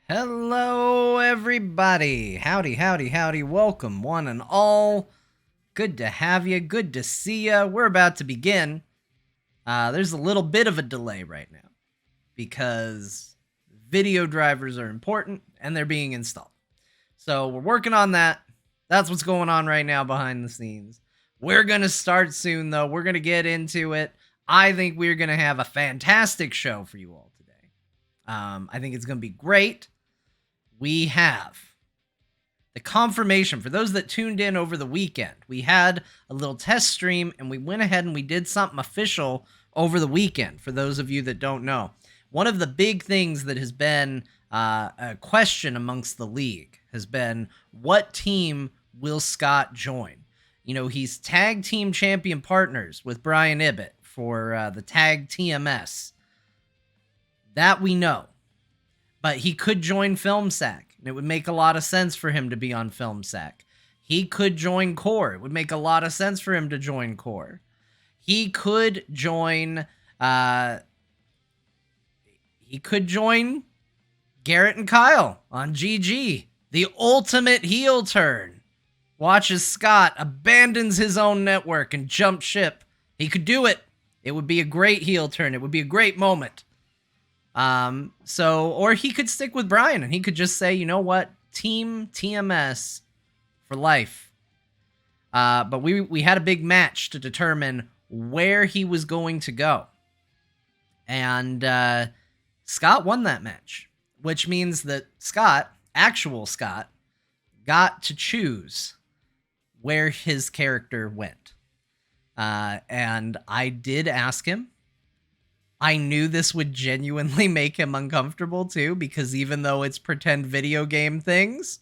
Hello, everybody. Howdy, howdy, howdy. Welcome, one and all. Good to have you. Good to see you. We're about to begin. There's a little bit of a delay right now because video drivers are important and they're being installed. So we're working on that. That's what's going on right now behind the scenes. We're going to start soon, though. We're going to get into it. I think we're going to have a fantastic show for you all today. I think it's going to be great. We have the confirmation for those that tuned in over the weekend. We had a little test stream and we went ahead and we did something official over the weekend. For those of you that don't know, one of the big things that has been a question amongst the league has been, what team will Scott join? You know, he's tag team champion partners with Brian Ibbott for the tag TMS. That we know. But he could join FilmSack, and it would make a lot of sense for him to be on FilmSack. He could join Core. It would make a lot of sense for him to join Core. He could join Garrett and Kyle on GG. The ultimate heel turn. Watch as Scott abandons his own network and jumps ship. He could do it. It would be a great heel turn. It would be a great moment. Or he could stick with Brian and he could just say, you know what, Team TMS for life. But we had a big match to determine where he was going to go. And, Scott won that match, which means that actual Scott, got to choose where his character went. And I did ask him. I knew this would genuinely make him uncomfortable too, because even though it's pretend video game things,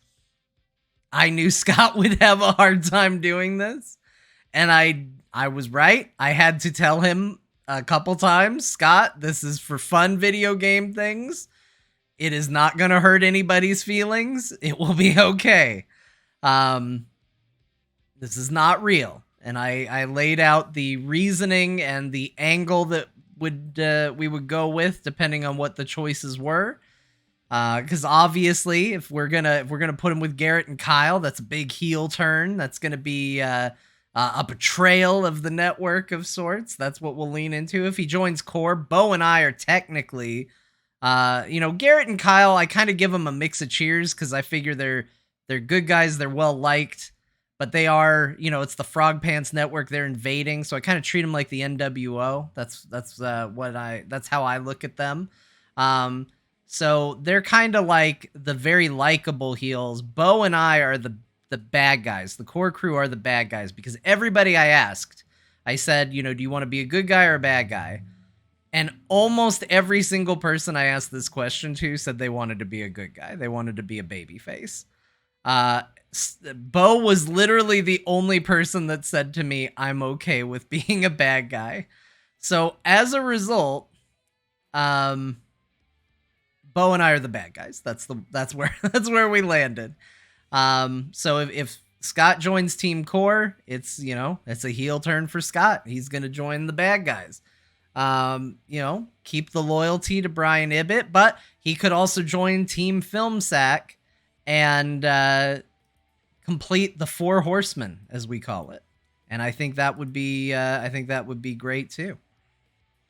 I knew Scott would have a hard time doing this. And I was right. I had to tell him a couple times, Scott, this is for fun video game things. It is not going to hurt anybody's feelings. It will be okay. This is not real. And I laid out the reasoning and the angle that we would go with depending on what the choices were, because obviously if we're gonna put him with Garrett and Kyle, that's a big heel turn. That's gonna be a betrayal of the network of sorts. That's what we'll lean into. If he joins Core, Beau and I are technically Garrett and Kyle, I kind of give them a mix of cheers because I figure they're good guys, they're well liked. But they are, it's the Frogpants network they're invading, so I kind of treat them like the NWO. That's how I look at them. So they're kind of like the very likable heels. Beau and I are the bad guys. The core crew are the bad guys because everybody I asked, I said, do you want to be a good guy or a bad guy? And almost every single person I asked this question to said they wanted to be a good guy. They wanted to be a babyface. Beau was literally the only person that said to me, I'm okay with being a bad guy. So as a result, Beau and I are the bad guys. That's where we landed. So if Scott joins Team Core, it's a heel turn for Scott. He's going to join the bad guys. Keep the loyalty to Brian Ibbott, but he could also join Team FilmSack and complete the 4 Horsemen, as we call it. And I think that would be great too.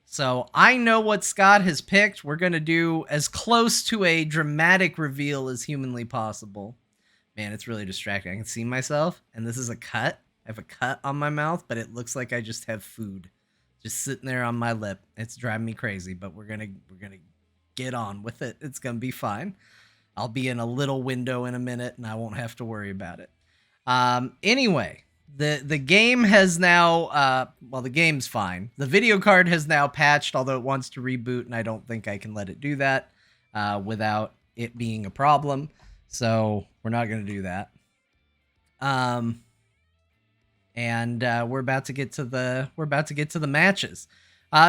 So I know what Scott has picked. We're going to do as close to a dramatic reveal as humanly possible. Man, it's really distracting. I can see myself, and this is a cut. I have a cut on my mouth, but it looks like I just have food just sitting there on my lip. It's driving me crazy, but we're gonna get on with it. It's gonna be fine. I'll be in a little window in a minute, and I won't have to worry about it. Anyway, the game has now, the game's fine. The video card has now patched, although it wants to reboot, and I don't think I can let it do that without it being a problem. So we're not going to do that. We're about to get to the matches.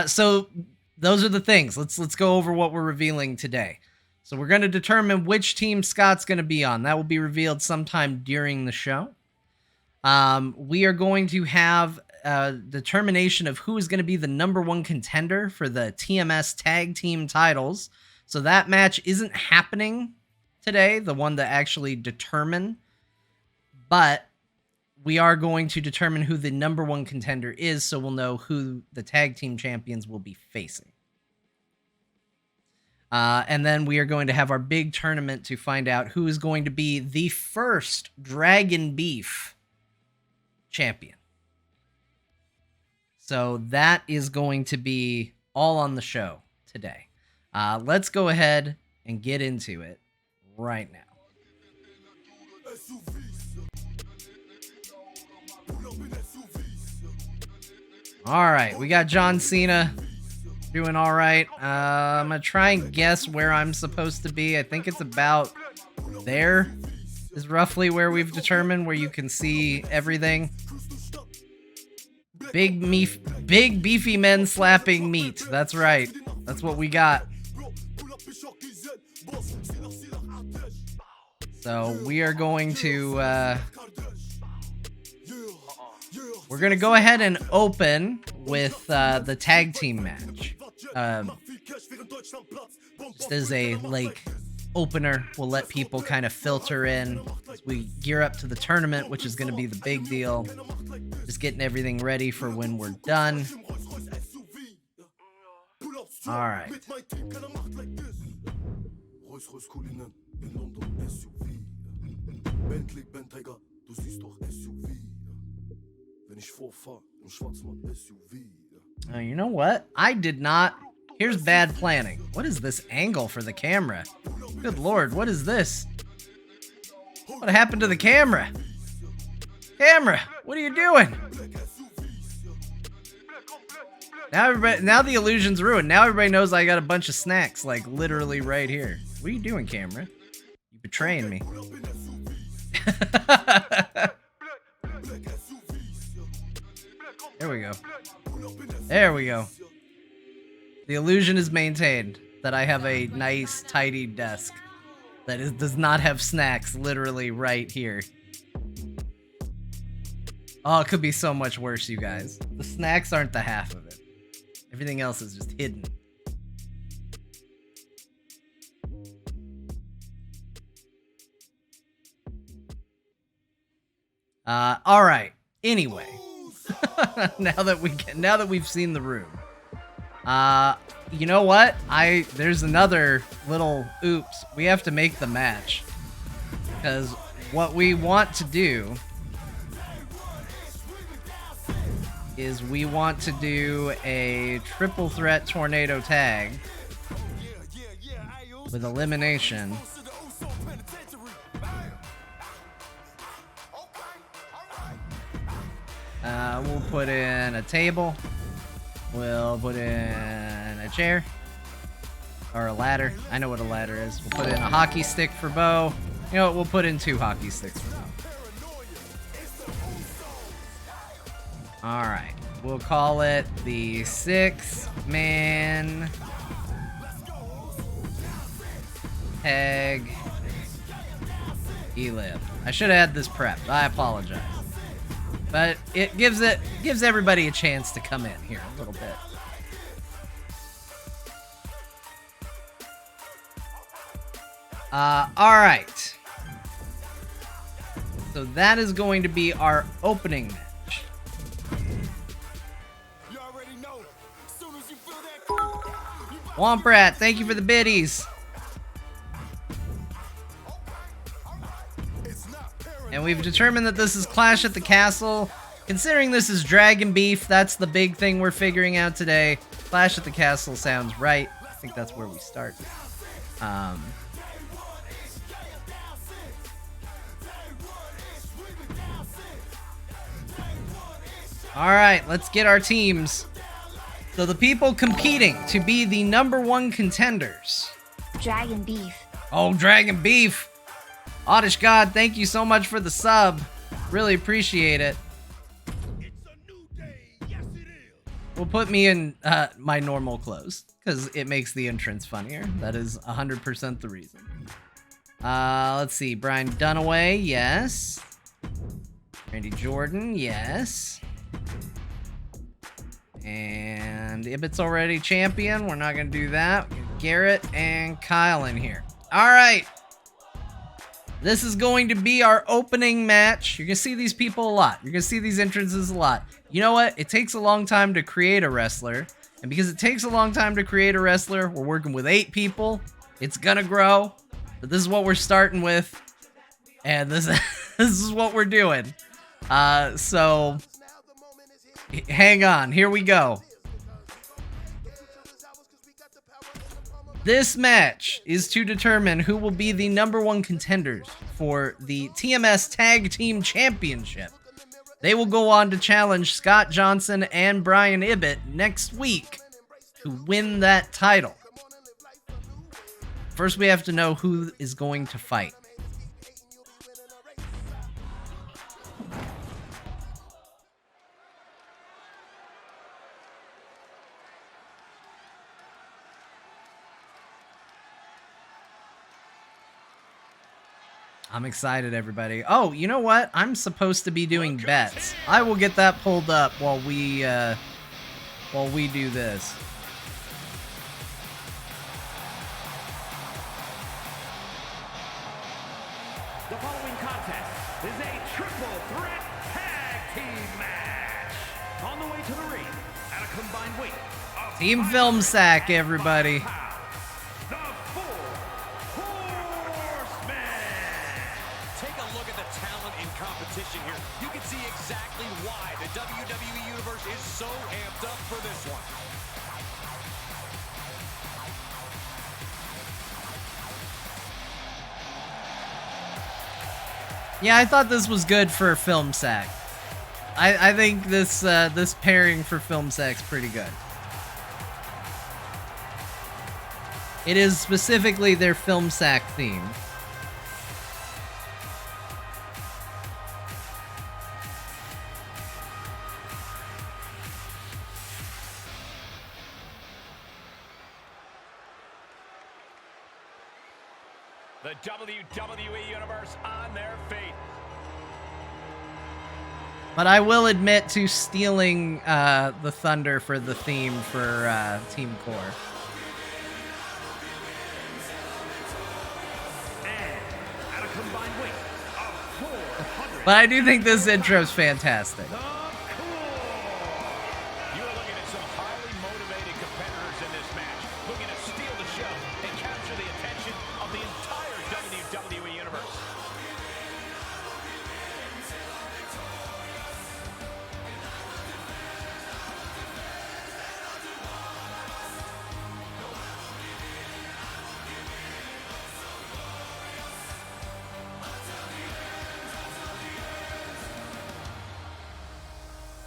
So those are the things. Let's go over what we're revealing today. So we're going to determine which team Scott's going to be on. That will be revealed sometime during the show. We are going to have determination of who is going to be the #1 contender for the TMS Tag Team Titles. So that match isn't happening today, the one that actually determine, but we are going to determine who the #1 contender is, so we'll know who the tag team champions will be facing. And then we are going to have our big tournament to find out who is going to be the first Dragon Beef champion. So that is going to be all on the show today. Let's go ahead and get into it right now. All right, we got John Cena doing all right. I'm going to try and guess where I'm supposed to be. I think it's about there is roughly where we've determined where you can see everything. Big beefy men slapping meat. That's right. That's what we got. So we are going to we're going to go ahead and open with the tag team match. Just as a opener, we'll let people kind of filter in as we gear up to the tournament, which is going to be the big deal. Just getting everything ready for when we're done. All right. You know what? I did not. Here's bad planning. What is this angle for the camera? Good lord, what is this? What happened to the camera? Camera, what are you doing? Now the illusion's ruined. Now everybody knows I got a bunch of snacks, like literally right here. What are you doing, camera? You betraying me. There we go. There we go. The illusion is maintained that I have a nice, tidy desk that does not have snacks literally right here. Oh, it could be so much worse, you guys. The snacks aren't the half of it. Everything else is just hidden. All right. Anyway, now that we've seen the room, you know what? There's another little oops. We have to make the match because what we want to do is we want to do a triple threat tornado tag with elimination. We'll put in a table. We'll put in a chair. Or a ladder. I know what a ladder is. We'll put in a hockey stick for Beau. You know what? We'll put in 2 hockey sticks for Beau. Alright. We'll call it the 6-man tag elib. I should have had this prepped. I apologize. But it gives everybody a chance to come in here a little bit. Alright. So that is going to be our opening match. Womprat, thank you for the biddies. And we've determined that this is Clash at the Castle. Considering this is Dragon Beef, that's the big thing we're figuring out today. Clash at the Castle sounds right. I think that's where we start. Alright, let's get our teams. So the people competing to be the #1 contenders. Dragon Beef. Oh, Dragon Beef. Oddish God, thank you so much for the sub. Really appreciate it. We'll put me in my normal clothes because it makes the entrance funnier. That is 100% the reason. Let's see. Brian Dunaway, yes. Randy Jordan, yes. And Ibbott's already champion. We're not going to do that. We got Garrett and Kyle in here. All right. This is going to be our opening match. You're going to see these people a lot. You're going to see these entrances a lot. You know what? It takes a long time to create a wrestler. And because it takes a long time to create a wrestler, we're working with 8 people. It's going to grow. But this is what we're starting with. And this is what we're doing. So hang on. Here we go. This match is to determine who will be the #1 contenders for the TMS Tag Team Championship. They will go on to challenge Scott Johnson and Brian Ibbott next week to win that title. First, we have to know who is going to fight. I'm excited, everybody. Oh, you know what? I'm supposed to be doing bets. I will get that pulled up while we do this. The following contest is a triple threat tag team match. On the way to the ring at a combined weight of Team Film Sack, everybody. the 4 Horsemen. Take a look at the talent in competition here. You can see exactly why the WWE Universe is so amped up for this one. Yeah, I thought this was good for Film Sack. I think this pairing for Film Sack's pretty good. It is specifically their Film Sack theme. The WWE Universe on their feet. But I will admit to stealing the thunder for the theme for Team Core. And at a combined weight of 400. But I do think this intro is fantastic. The Core. You are looking at some highly motivated competitors in this match, looking to steal the show and capture the attention of the entire WWE Universe.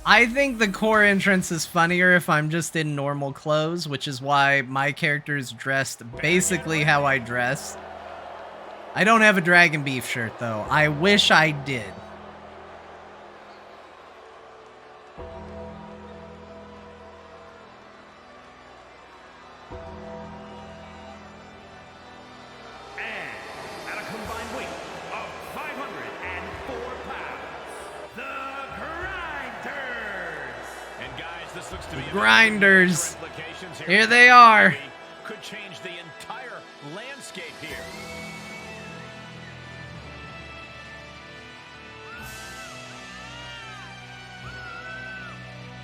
I think the Core entrance is funnier if I'm just in normal clothes, which is why my character is dressed basically how I dress. I don't have a Dragon Beef shirt, though. I wish I did. And at a combined weight of 504 pounds, the Grinders. And guys, this looks to be Grinders. implications Here they are. Could change the entire landscape here.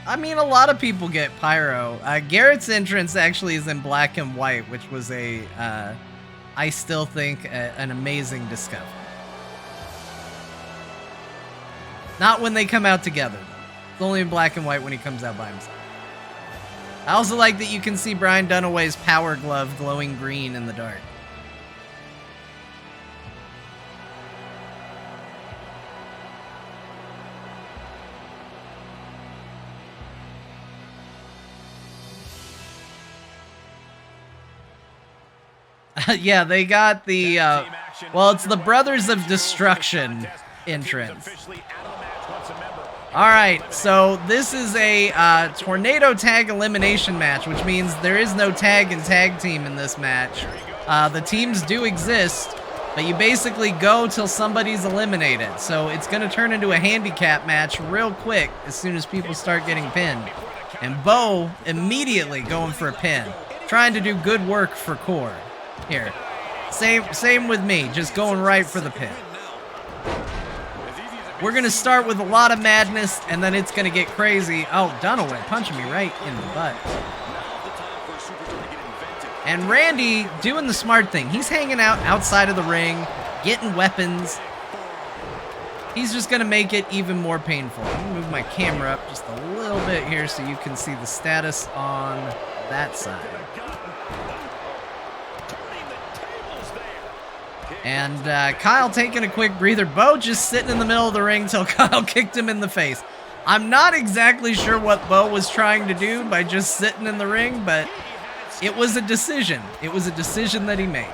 I mean, a lot of people get pyro. Garrett's entrance actually is in black and white, which was I still think, an amazing discovery. Not when they come out together, though. It's only in black and white when he comes out by himself. I also like that you can see Brian Dunaway's power glove glowing green in the dark. Yeah, they got the, well, it's the Brothers of Destruction entrance. Alright, so this is a tornado tag elimination match, which means there is no tag and tag team in this match. The teams do exist, But you basically go till somebody's eliminated. So it's going to turn into a handicap match real quick as soon as people start getting pinned. And Beau immediately going for a pin. Trying to do good work for Core. Here. Same with me. Just going right for the pin. We're going to start with a lot of madness, and then it's going to get crazy. Oh, Dunaway punching me right in the butt. And Randy doing the smart thing. He's hanging out outside of the ring, getting weapons. He's just going to make it even more painful. I'm going to move my camera up just a little bit here so you can see the status on that side. And Kyle taking a quick breather. Beau just sitting in the middle of the ring till Kyle kicked him in the face. I'm not exactly sure what Beau was trying to do by just sitting in the ring, but it was a decision. It was a decision that he made.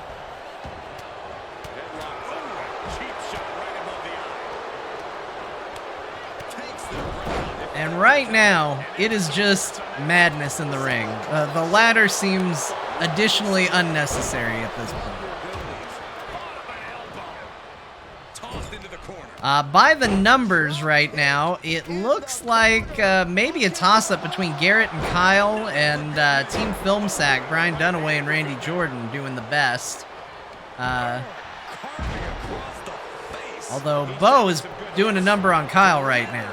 And right now, it is just madness in the ring. The ladder seems additionally unnecessary at this point. By the numbers right now, it looks like maybe a toss-up between Garrett and Kyle and Team Film Sack, Brian Dunaway and Randy Jordan doing the best. Although Beau is doing a number on Kyle right now.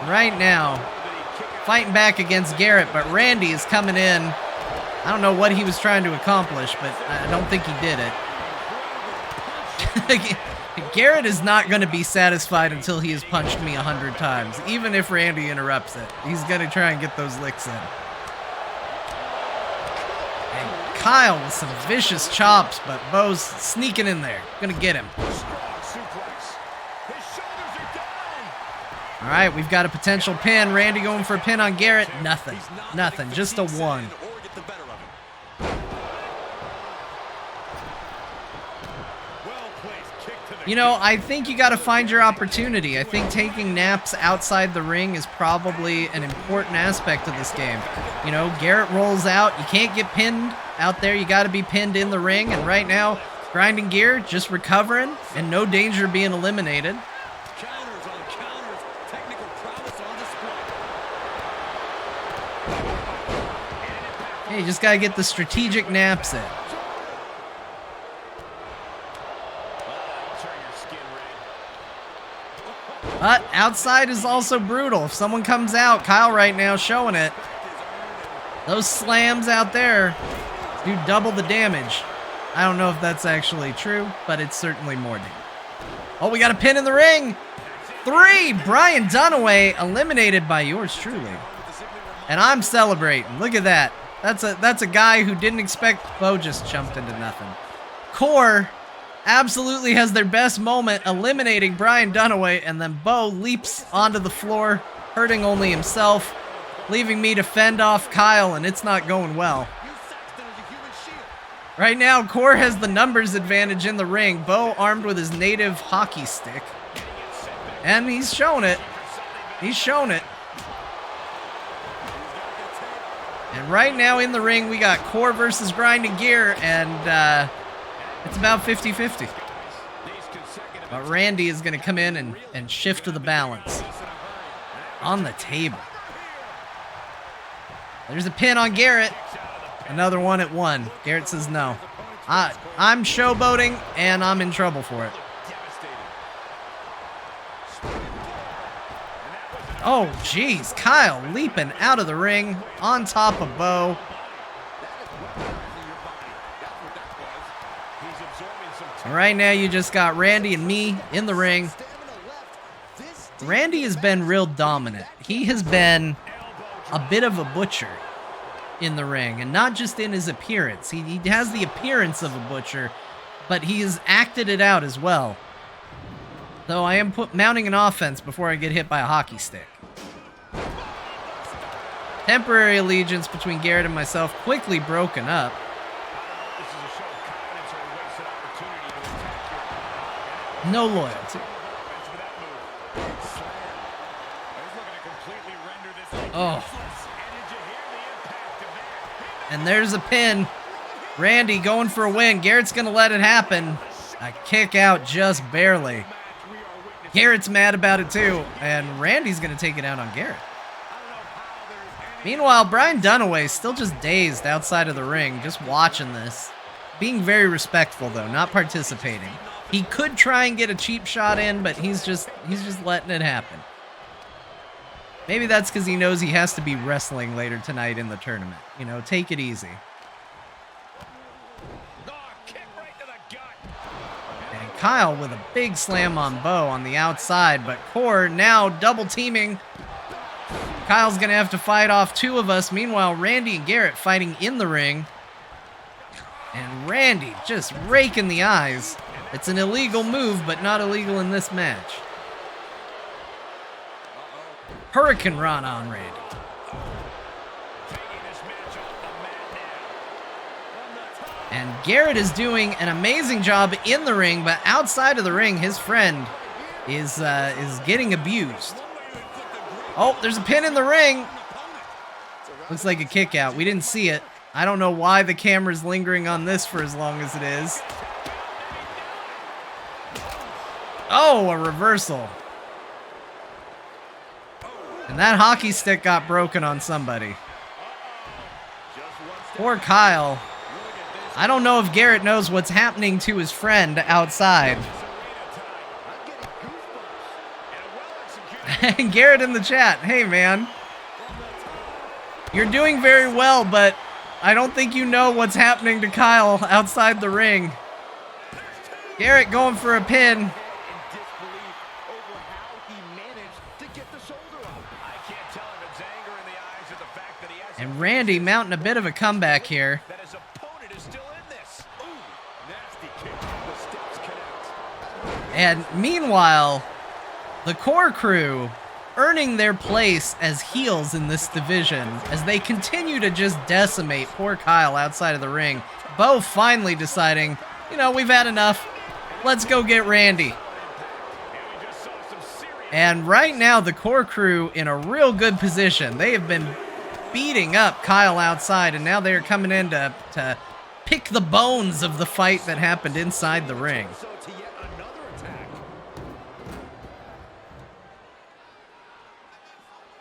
Right now, fighting back against Garrett, but Randy is coming in. I don't know what he was trying to accomplish, but I don't think he did it. Garrett is not going to be satisfied until he has punched me 100 times, even if Randy interrupts it. He's going to try and get those licks in. And Kyle with some vicious chops, but Beau's sneaking in there. Going to get him. All right, we've got a potential pin. Randy going for a pin on Garrett. Nothing. Nothing. Just a one. You know, I think you got to find your opportunity. I think taking naps outside the ring is probably an important aspect of this game. You know, Garrett rolls out. You can't get pinned out there. You got to be pinned in the ring. And right now, Grinding Gear just recovering and no danger of being eliminated. Counters on counters, technical prowess on display. Hey, you just got to get the strategic naps in. But outside is also brutal. If someone comes out, Kyle right now showing it. Those slams out there do double the damage. I don't know if that's actually true, but it's certainly more damage. Oh, we got a pin in the ring. 3, Brian Dunaway eliminated by yours truly. And I'm celebrating. Look at that. That's a guy who didn't expect. Beau just jumped into nothing. Core absolutely has their best moment eliminating Brian Dunaway, and then Beau leaps onto the floor, hurting only himself, leaving me to fend off Kyle, and it's not going well. Right now, Core has the numbers advantage in the ring. Beau armed with his native hockey stick. And he's showing it. He's shown it. And right now in the ring, we got Core versus Grinding Gear, and it's about 50-50. But Randy is going to come in and shift to the balance. On the table. There's a pin on Garrett. Another one at 1. Garrett says no. I'm showboating, and I'm in trouble for it. Oh, jeez. Kyle leaping out of the ring on top of Beau. Right now, you just got Randy and me in the ring. Randy has been real dominant. He has been a bit of a butcher in the ring, and not just in his appearance. He has the appearance of a butcher, but he has acted it out as well. Though I am mounting an offense before I get hit by a hockey stick. Temporary allegiance between Garrett and myself quickly broken up. No loyalty. Oh. And there's a pin. Randy going for a win. Garrett's going to let it happen. A kick out just barely. Garrett's mad about it too. And Randy's going to take it out on Garrett. Meanwhile, Brian Dunaway is still just dazed outside of the ring, just watching this. Being very respectful though, not participating. He could try and get a cheap shot in, but he's just letting it happen. Maybe that's because he knows he has to be wrestling later tonight in the tournament. You know, take it easy. And Kyle with a big slam on Beau on the outside, but Core now double teaming. Kyle's going to have to fight off two of us. Meanwhile, Randy and Garrett fighting in the ring. And Randy just raking the eyes. It's an illegal move, but not illegal in this match. Hurricane Run on Randy. And Garrett is doing an amazing job in the ring, but outside of the ring, his friend is getting abused. Oh, there's a pin in the ring. Looks like a kick out. We didn't see it. I don't know why the camera's lingering on this for as long as it is. Oh, a reversal. And that hockey stick got broken on somebody. Poor Kyle. I don't know if Garrett knows what's happening to his friend outside. And Garrett in the chat, hey man, you're doing very well, but I don't think you know what's happening to Kyle outside the ring. Garrett going for a pin. And Randy mounting a bit of a comeback here. And meanwhile, the Core crew earning their place as heels in this division as they continue to just decimate poor Kyle outside of the ring. Beau finally deciding, you know, we've had enough. Let's go get Randy. And right now, the Core crew in a real good position. They have been beating up Kyle outside, and now they're coming in to pick the bones of the fight that happened inside the ring.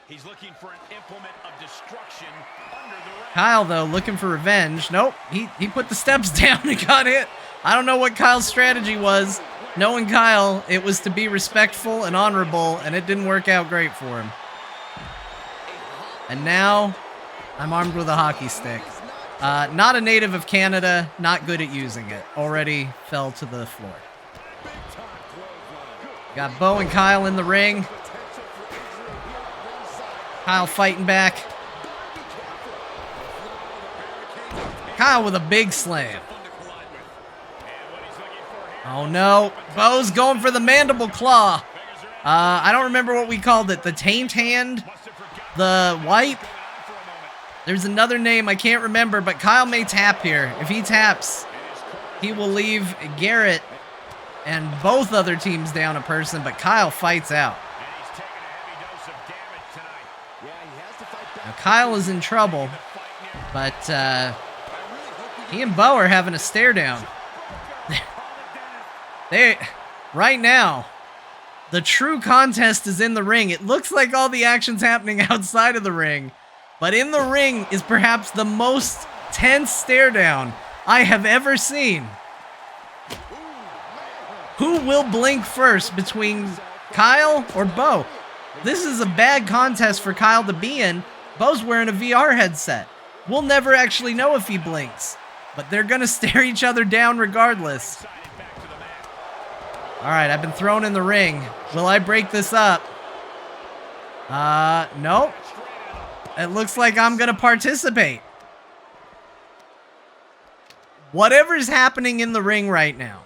He's looking for an implement of destruction under the ring. Kyle, though, looking for revenge. Nope, he put the steps down and got hit. I don't know what Kyle's strategy was. Knowing Kyle, it was to be respectful and honorable, and it didn't work out great for him. And now, I'm armed with a hockey stick. Not a native of Canada, not good at using it. Already fell to the floor. Got Beau and Kyle in the ring. Kyle fighting back. Kyle with a big slam. Oh no, Beau's going for the mandible claw. I don't remember what we called it. The taint hand? The wipe? There's another name I can't remember, but Kyle may tap here. If he taps, he will leave Garrett and both other teams down a person, but Kyle fights out. Now Kyle is in trouble, but he and Beau are having a stare down. Right now, the true contest is in the ring. It looks like all the action's happening outside of the ring, but in the ring is perhaps the most tense stare down I have ever seen. Who will blink first between Kyle or Beau? This is a bad contest for Kyle to be in. Beau's wearing a VR headset. We'll never actually know if he blinks, but they're gonna stare each other down regardless. All right, I've been thrown in the ring. Will I break this up? Nope. It looks like I'm gonna participate. Whatever's happening in the ring right now,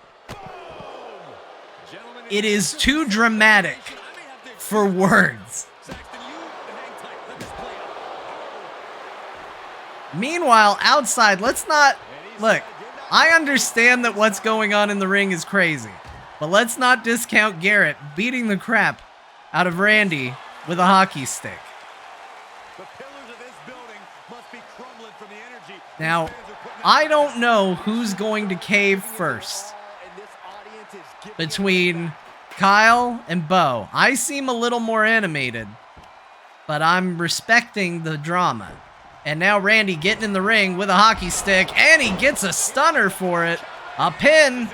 it is too dramatic for words. Meanwhile, outside, let's not... Look, I understand that what's going on in the ring is crazy, but let's not discount Garrett beating the crap out of Randy with a hockey stick. The pillars of this building must be crumbling from the energy Now, I don't know who's going to cave first between Kyle and Beau. I seem a little more animated, but I'm respecting the drama. And now Randy getting in the ring with a hockey stick, and he gets a stunner for it. A pin.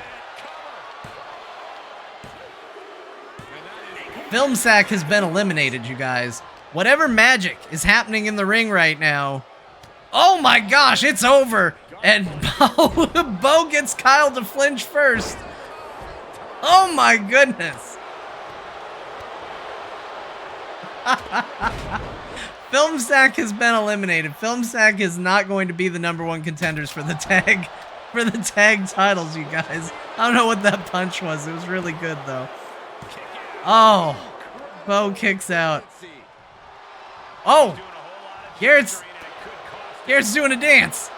Film Sack has been eliminated, you guys. Whatever magic is happening in the ring right now. Oh my gosh, it's over. And Beau gets Kyle to flinch first. Oh my goodness. Film Sack has been eliminated. Film Sack is not going to be the #1 contenders for the tag titles, you guys. I don't know what that punch was. It was really good though. Oh, Beau kicks out. Oh, Garrett's doing a dance.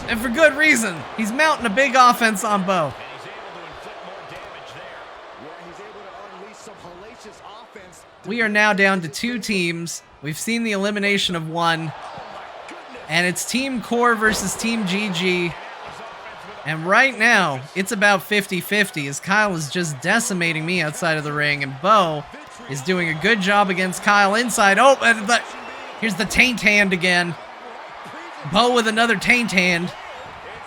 And for good reason. He's mounting a big offense on Beau. We are now down to 2 teams. We've seen the elimination of 1. And it's Team Core versus Team GG. And right now, it's about 50-50 as Kyle is just decimating me outside of the ring. And Beau is doing a good job against Kyle inside. Oh, here's the taint hand again. Beau with another taint hand.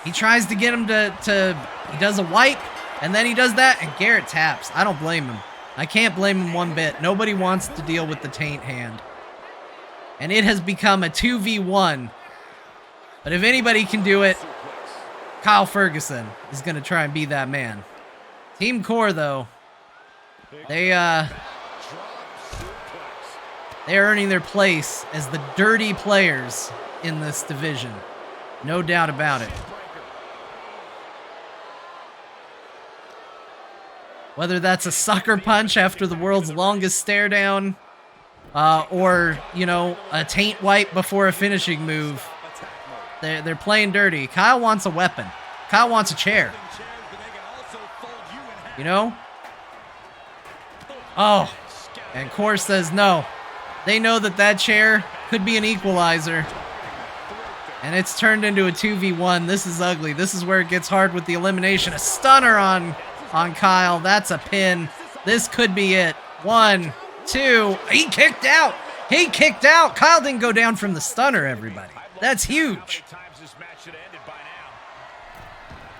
He tries to get him he does a wipe, and then he does that, and Garrett taps. I don't blame him. I can't blame him one bit. Nobody wants to deal with the taint hand. And it has become a 2v1. But if anybody can do it, Kyle Fergusson is going to try and be that man. Team Core, though, they're earning their place as the dirty players in this division. No doubt about it. Whether that's a sucker punch after the world's longest stare down, or, you know, a taint wipe before a finishing move. They're playing dirty. Kyle wants a weapon. Kyle wants a chair. You know? Oh, and Core says no. They know that chair could be an equalizer. And it's turned into a 2v1. This is ugly. This is where it gets hard with the elimination. A stunner on Kyle. That's a pin. This could be it. 1, 2. He kicked out. He kicked out. Kyle didn't go down from the stunner, everybody. That's huge.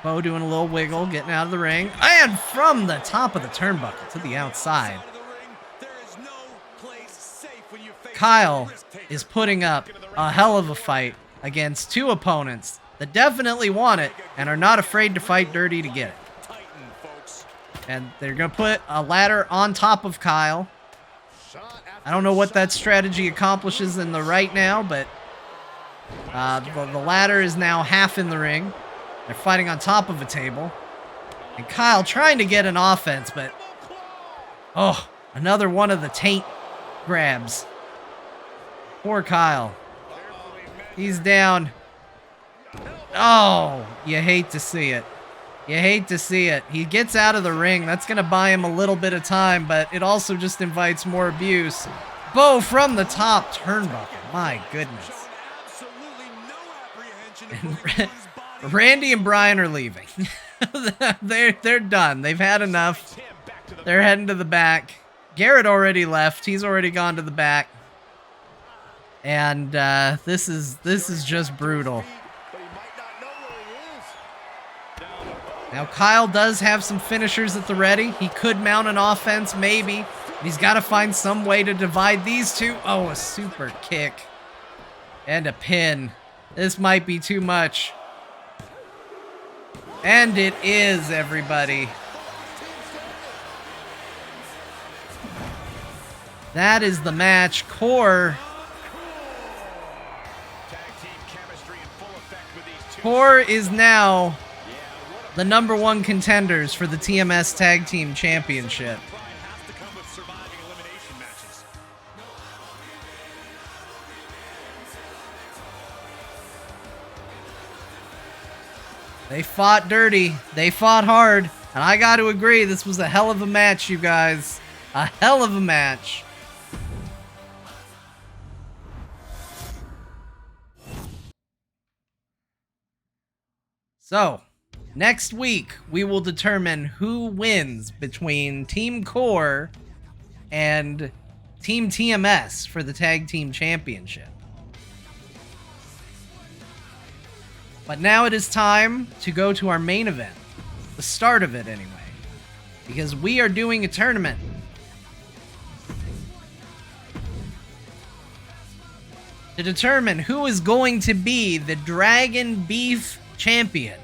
Beau doing a little wiggle, getting out of the ring. And from the top of the turnbuckle to the outside. Kyle is putting up a hell of a fight against 2 opponents that definitely want it and are not afraid to fight dirty to get it. And they're going to put a ladder on top of Kyle. I don't know what that strategy accomplishes in the right now, but the ladder is now half in the ring. They're fighting on top of a table. And Kyle trying to get an offense, but... oh, another one of the taint grabs. Poor Kyle. He's down. Oh, you hate to see it. You hate to see it. He gets out of the ring. That's going to buy him a little bit of time, but it also just invites more abuse. Beau from the top turnbuckle. My goodness. And Randy and Brian are leaving. They're done. They've had enough. They're heading to the back. Garrett already left. He's already gone to the back. And this is just brutal. Now Kyle does have some finishers at the ready. He could mount an offense, maybe. But he's got to find some way to divide these two. Oh, a super kick. And a pin. This might be too much. And it is, everybody. That is the match. Core is now the #1 contenders for the TMS Tag Team Championship. They fought dirty. They fought hard. And I got to agree, this was a hell of a match, you guys. A hell of a match. So, next week, we will determine who wins between Team Core and Team TMS for the Tag Team Championship. But now it is time to go to our main event. The start of it, anyway. Because we are doing a tournament. To determine who is going to be the Dragon Beef Champion.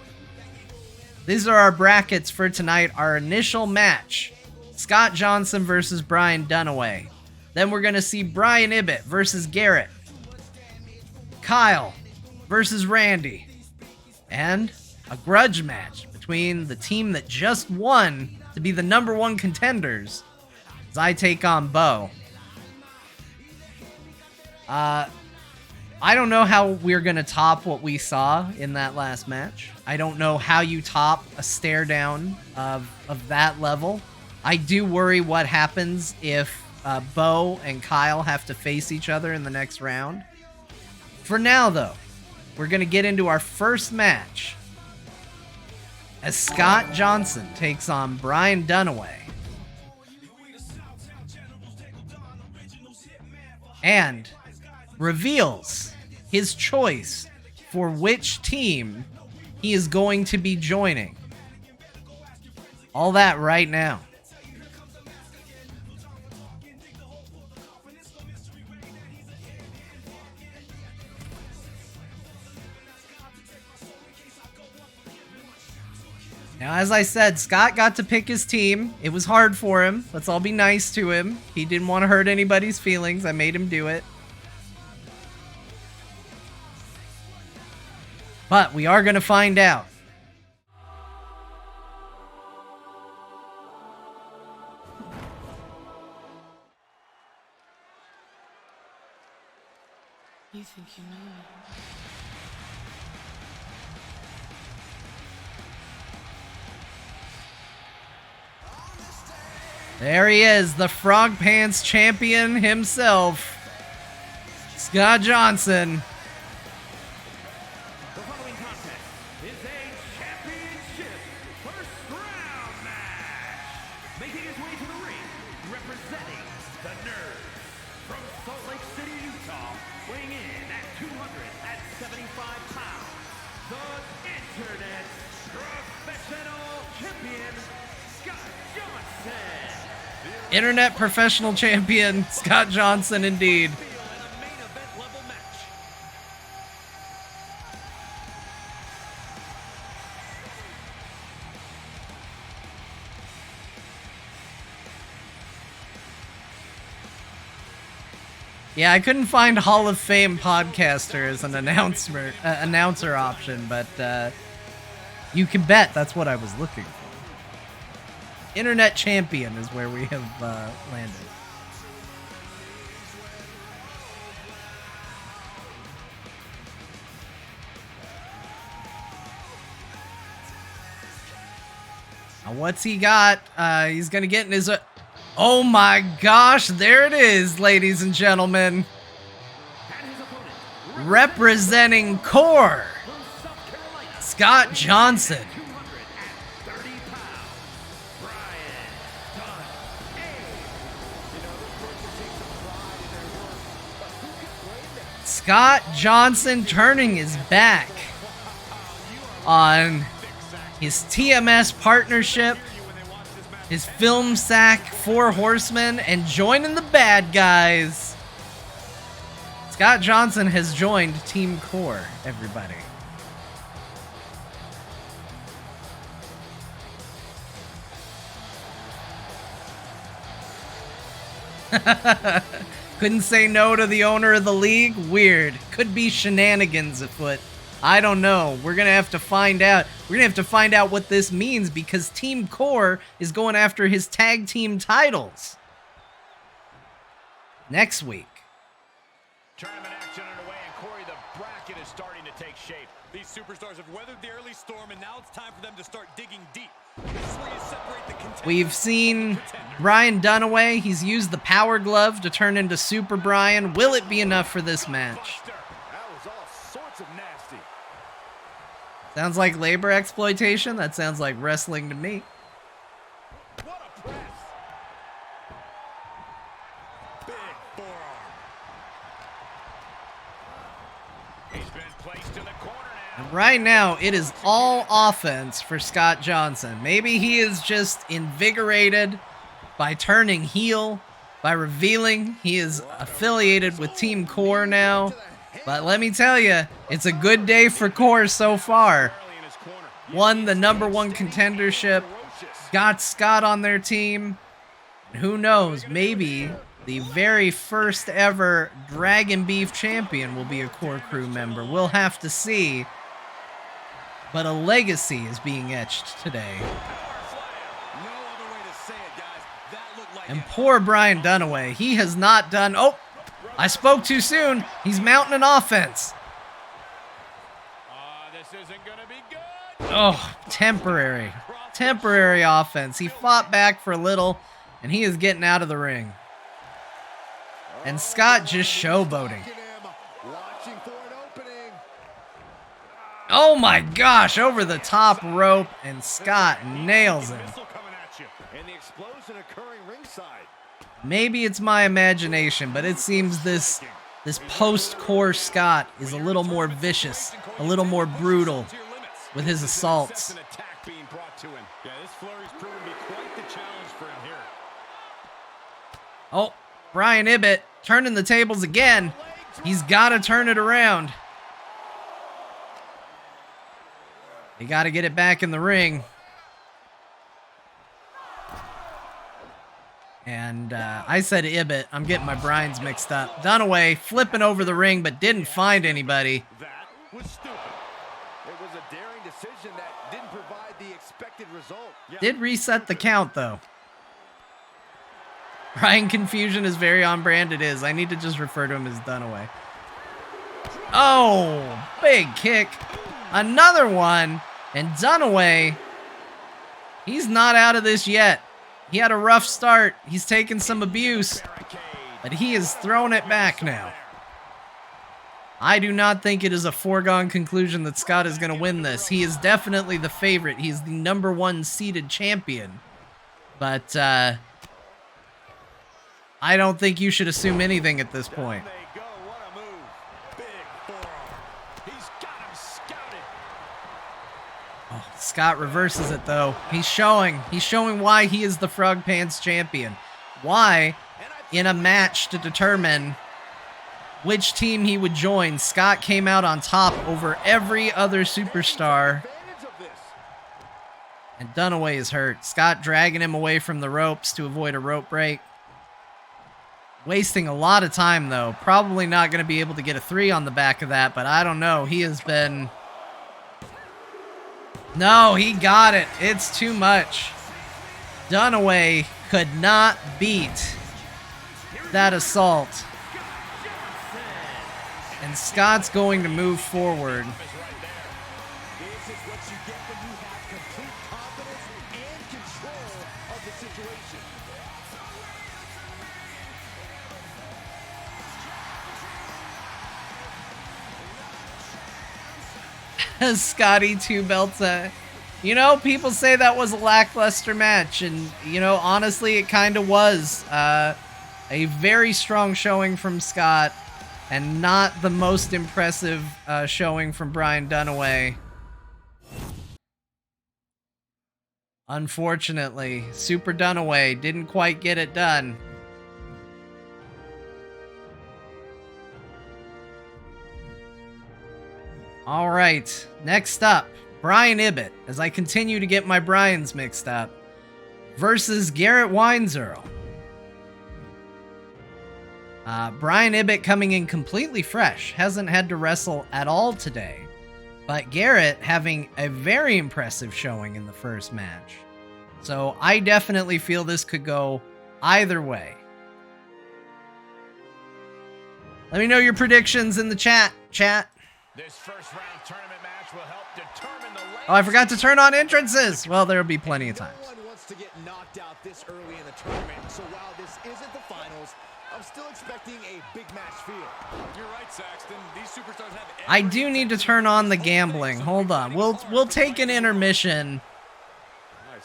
These are our brackets for tonight. Our initial match. Scott Johnson versus Brian Dunaway. Then we're going to see Brian Ibbott versus Garrett. Kyle versus Randy. And a grudge match between the team that just won to be the #1 contenders as I take on Beau. I don't know how we're going to top what we saw in that last match. I don't know how you top a stare down of that level. I do worry what happens if Beau and Kyle have to face each other in the next round. For now, though, we're going to get into our first match as Scott Johnson takes on Brian Dunaway. And reveals his choice for which team he is going to be joining. All that right now. Now, as I said, Scott got to pick his team. It was hard for him. Let's all be nice to him. He didn't want to hurt anybody's feelings. I made him do it. But we are going to find out. You think you know me? There he is, the Frogpants champion himself, Scott Johnson. The following contest is a championship first round match. Making his way to the ring, representing the Nerds from Salt Lake City, Utah, weighing in at 275 pounds, the Internet's professional champion, Scott Johnson. Internet professional champion, Scott Johnson, indeed. Yeah, I couldn't find Hall of Fame podcaster as an announcer option, but you can bet that's what I was looking for. Internet champion is where we have landed. Now, what's he got? He's gonna get in his... oh my gosh, there it is, ladies and gentlemen. Representing Core, Scott Johnson. Scott Johnson turning his back on his TMS partnership, his film sack for Horsemen, and joining the bad guys. Scott Johnson has joined Team Core, everybody. Couldn't say no to the owner of the league? Weird. Could be shenanigans afoot. I don't know. We're going to have to find out. We're going to have to find out what this means because Team Core is going after his tag team titles next week. Tournament action underway, and Corey, the bracket is starting to take shape. These superstars have weathered the early storm, and now it's time for them to start digging deep. This is where you separate the contenders. We've seen Brian Dunaway. He's used the power glove to turn into Super Brian. Will it be enough for this match? That was all sorts of nasty. Sounds like labor exploitation. That sounds like wrestling to me. What a press. Big forearm. He's been placed in the corner now. And right now, it is all offense for Scott Johnson. Maybe he is just invigorated by turning heel, by revealing he is affiliated with Team Core now. But let me tell you, it's a good day for Core so far. Won the #1 contendership, got Scott on their team. And who knows, maybe the very first ever Dragon Beef champion will be a Core crew member. We'll have to see. But a legacy is being etched today. And poor Brian Dunaway, he has not done... Oh, I spoke too soon. He's mounting an offense. This isn't gonna be good. Oh, temporary offense. He fought back for a little, and he is getting out of the ring. And Scott just showboating. Oh my gosh, over the top rope, and Scott nails him. Maybe it's my imagination, but it seems this post-core Scott is a little more vicious, a little more brutal with his assaults. Oh, Brian Ibbott turning the tables again. He's got to turn it around. They got to get it back in the ring. And I said Ibbott. I'm getting my Brian's mixed up. Dunaway flipping over the ring, but didn't find anybody. That was stupid. It was a daring decision that didn't provide the expected result. Did reset the count, though. Brian Confusion is very on brand. It is. I need to just refer to him as Dunaway. Oh, big kick. Another one. And Dunaway, he's not out of this yet. He had a rough start. He's taken some abuse, but he is throwing it back now. I do not think it is a foregone conclusion that Scott is going to win this. He is definitely the favorite. He's the #1 seeded champion. But I don't think you should assume anything at this point. Oh, Scott reverses it though. He's showing why he is the Frogpants champion. Why, in a match to determine which team he would join, Scott came out on top over every other superstar. And Dunaway is hurt. Scott dragging him away from the ropes to avoid a rope break. Wasting a lot of time though. Probably not going to be able to get a 3 on the back of that, but I don't know. He has been... No, he got it. It's too much. Dunaway could not beat that assault. And Scott's going to move forward. Scotty 2 belts. You know, people say that was a lackluster match, and you know, honestly, it kind of was. A very strong showing from Scott, and not the most impressive showing from Brian Dunaway. Unfortunately, Super Dunaway didn't quite get it done. All right, next up, Brian Ibbott, as I continue to get my Brians mixed up, versus Garrett Weinzierl. Brian Ibbott coming in completely fresh, hasn't had to wrestle at all today, but Garrett having a very impressive showing in the first match. So I definitely feel this could go either way. Let me know your predictions in the chat. This first round tournament match will help determine the Oh, I forgot to turn on entrances. Well, there'll be plenty of times. No one wants wants to get knocked out this early in the tournament. So while this isn't the finals, I'm still expecting a big match feel. You're right, Saxton. These superstars have I do need to turn on the gambling. Hold on. We'll take an intermission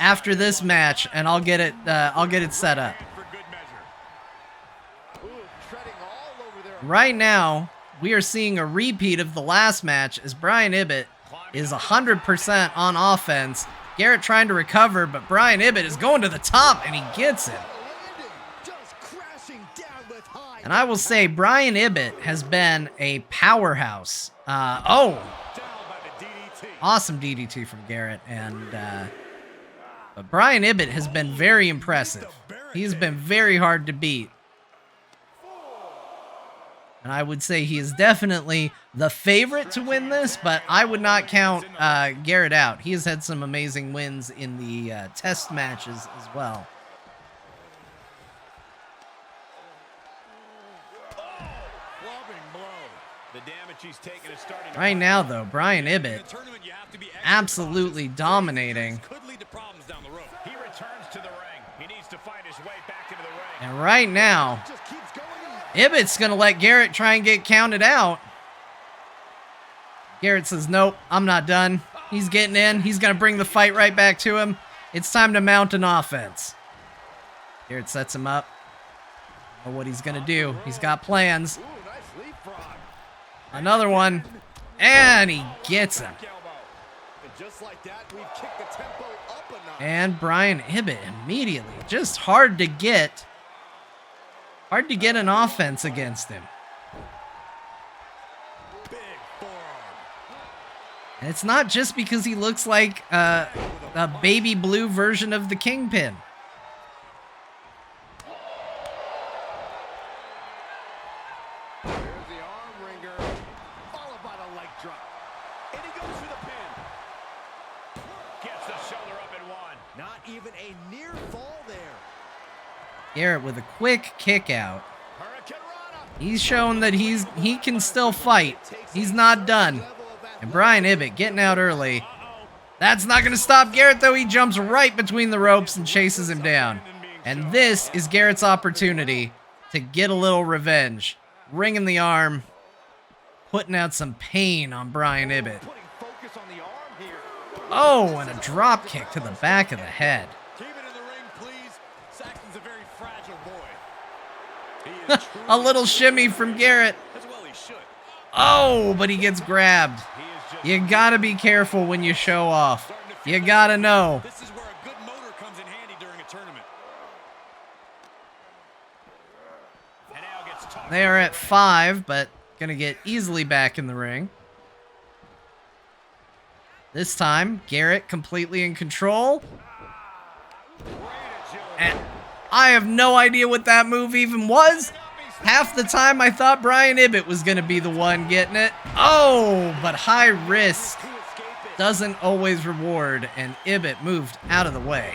after this match, and I'll get it set up. Right now, we are seeing a repeat of the last match as Brian Ibbott is 100% on offense. Garrett trying to recover, but Brian Ibbott is going to the top, and he gets it. And I will say, Brian Ibbott has been a powerhouse. Awesome DDT from Garrett, but Brian Ibbott has been very impressive. He's been very hard to beat. And I would say he is definitely the favorite to win this, but I would not count Garrett out. He has had some amazing wins in the test matches as well. Right now, though, Brian Ibbott absolutely dominating. And right now, Ibbott's going to let Garrett try and get counted out. Garrett says, nope, I'm not done. He's getting in. He's going to bring the fight right back to him. It's time to mount an offense. Garrett sets him up. I don't know what he's going to do. He's got plans. Another one. And he gets him. And Brian Ibbott immediately. Just hard to get an offense against him. And it's not just because he looks like a baby blue version of the Kingpin. Garrett with a quick kick out. He's shown that he can still fight. He's not done. And Brian Ibbott getting out early. That's not going to stop Garrett, though. He jumps right between the ropes and chases him down. And this is Garrett's opportunity to get a little revenge. Ringing the arm. Putting out some pain on Brian Ibbott. Oh, and a drop kick to the back of the head. A little shimmy from Garrett. Oh, but he gets grabbed. You gotta be careful when you show off. You gotta know. This is where a good motor comes in handy during a tournament. They are at 5, but gonna get easily back in the ring. This time, Garrett completely in control. And I have no idea what that move even was. Half the time I thought Brian Ibbott was going to be the one getting it. Oh, but high risk doesn't always reward, and Ibbott moved out of the way.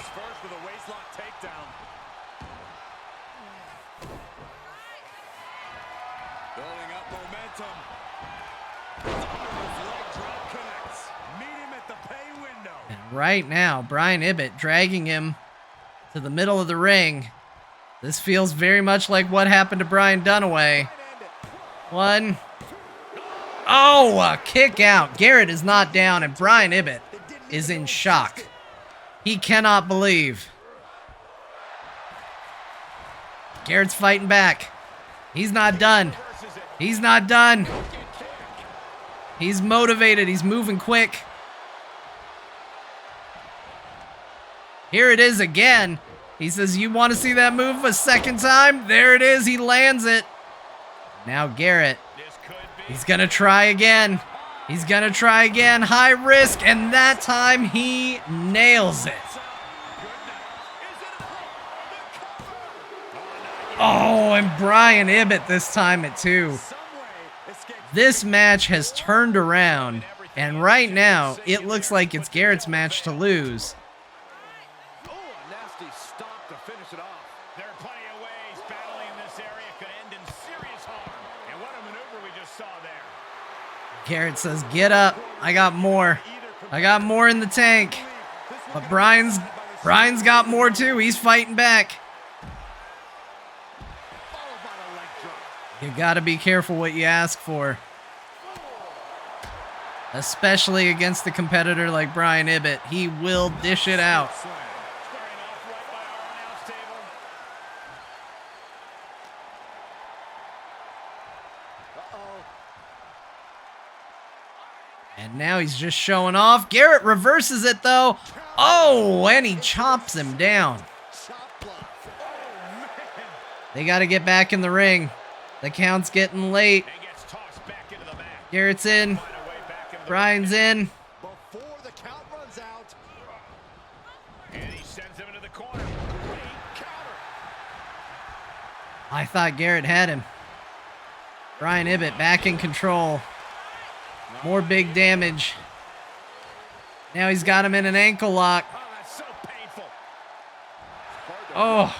And right now, Brian Ibbott dragging him to the middle of the ring. This feels very much like what happened to Brian Dunaway. One. Oh, a kick out. Garrett is not down, and Brian Ibbott is in shock. He cannot believe. Garrett's fighting back. He's not done. He's not done. He's motivated. He's moving quick. Here it is again. He says, you want to see that move a second time? There it is. He lands it. Now Garrett. He's going to try again. He's going to try again. High risk. And that time he nails it. Oh, and Brian Ibbott this time at 2. This match has turned around. And right now, it looks like it's Garrett's match to lose. Garrett says, get up. I got more. I got more in the tank. But Brian's Bryan's got more too. He's fighting back. You gotta be careful what you ask for. Especially against a competitor like Brian Ibbott. He will dish it out. And now he's just showing off. Garrett reverses it though. Oh, and he chops him down. They got to get back in the ring. The count's getting late. Garrett's in. Bryan's in. Before the count runs out. And he sends him into the corner. Great counter. I thought Garrett had him. Brian Ibbott back in control. More big damage. Now he's got him in an ankle lock. Oh, that's so painful. Oh.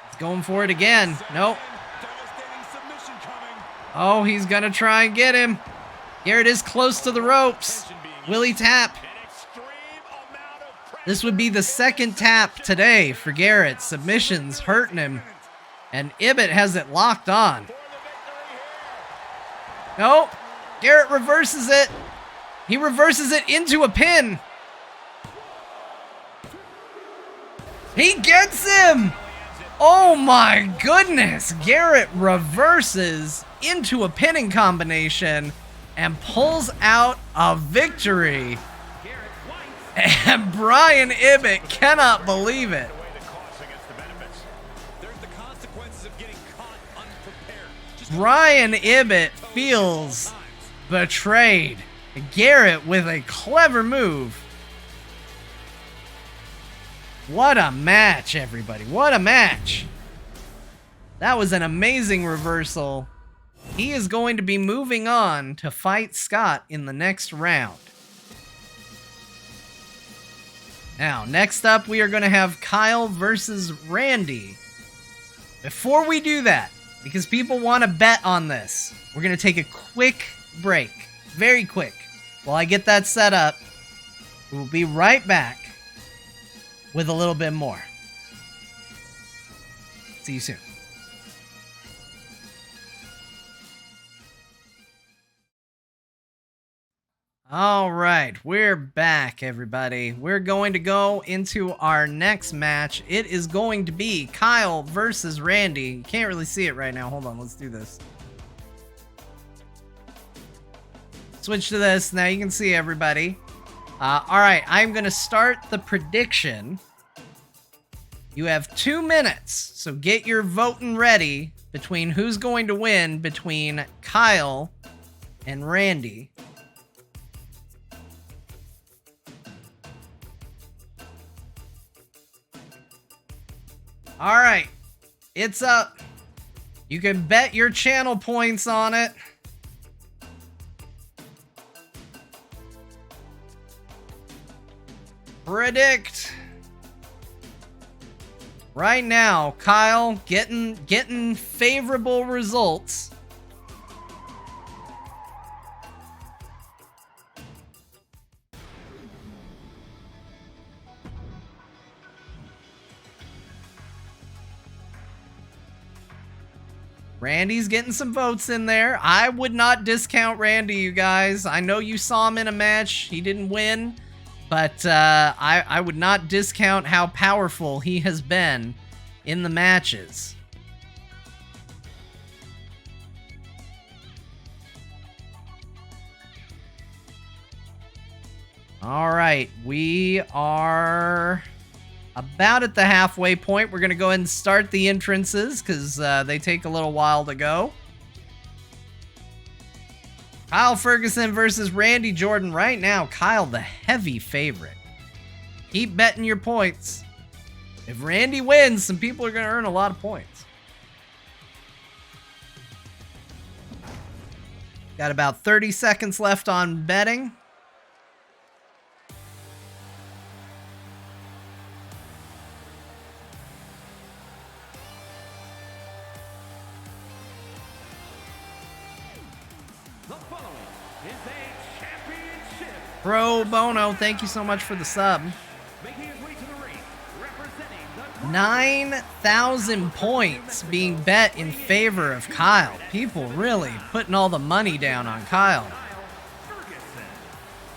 He's going for it again. Nope. Oh, he's going to try and get him. Garrett is close to the ropes. Will he tap? This would be the second tap today for Garrett. Submissions hurting him. And Ibbott has it locked on. Nope. Garrett reverses it. He reverses it into a pin. He gets him. Oh my goodness. Garrett reverses into a pinning combination and pulls out a victory. And Brian Ibbott cannot believe it. Brian Ibbott feels betrayed. Garrett with a clever move. What a match, everybody. What a match. That was an amazing reversal. He is going to be moving on to fight Scott in the next round. Now, next up, we are going to have Kyle versus Randy. Before we do that, because people want to bet on this, we're going to take a quick break. Very quick. While I get that set up, we'll be right back with a little bit more. See you soon. All right, we're back, everybody. We're going to go into our next match. It is going to be Kyle versus Randy. You can't really see it right now. Hold on, let's do this. Switch to this. Now you can see everybody. All right, I'm going to start the prediction. You have 2 minutes, so get your voting ready between who's going to win between Kyle and Randy. All right, it's up. You can bet your channel points on it. Predict. Right now, Kyle getting favorable results. Randy's getting some votes in there. I would not discount Randy, you guys. I know you saw him in a match. He didn't win. But I would not discount how powerful he has been in the matches. All right, we are about at the halfway point. We're going to go ahead and start the entrances because they take a little while to go. Kyle Fergusson versus Randy Jordan. Right now, Kyle the heavy favorite. Keep betting your points. If Randy wins, some people are going to earn a lot of points. Got about 30 seconds left on betting. The following is a championship Pro Bono, thank you so much for the sub. Making his way to the ring, representing the 9,000 points being bet in favor of Kyle. People really putting all the money down on Kyle. Fergusson.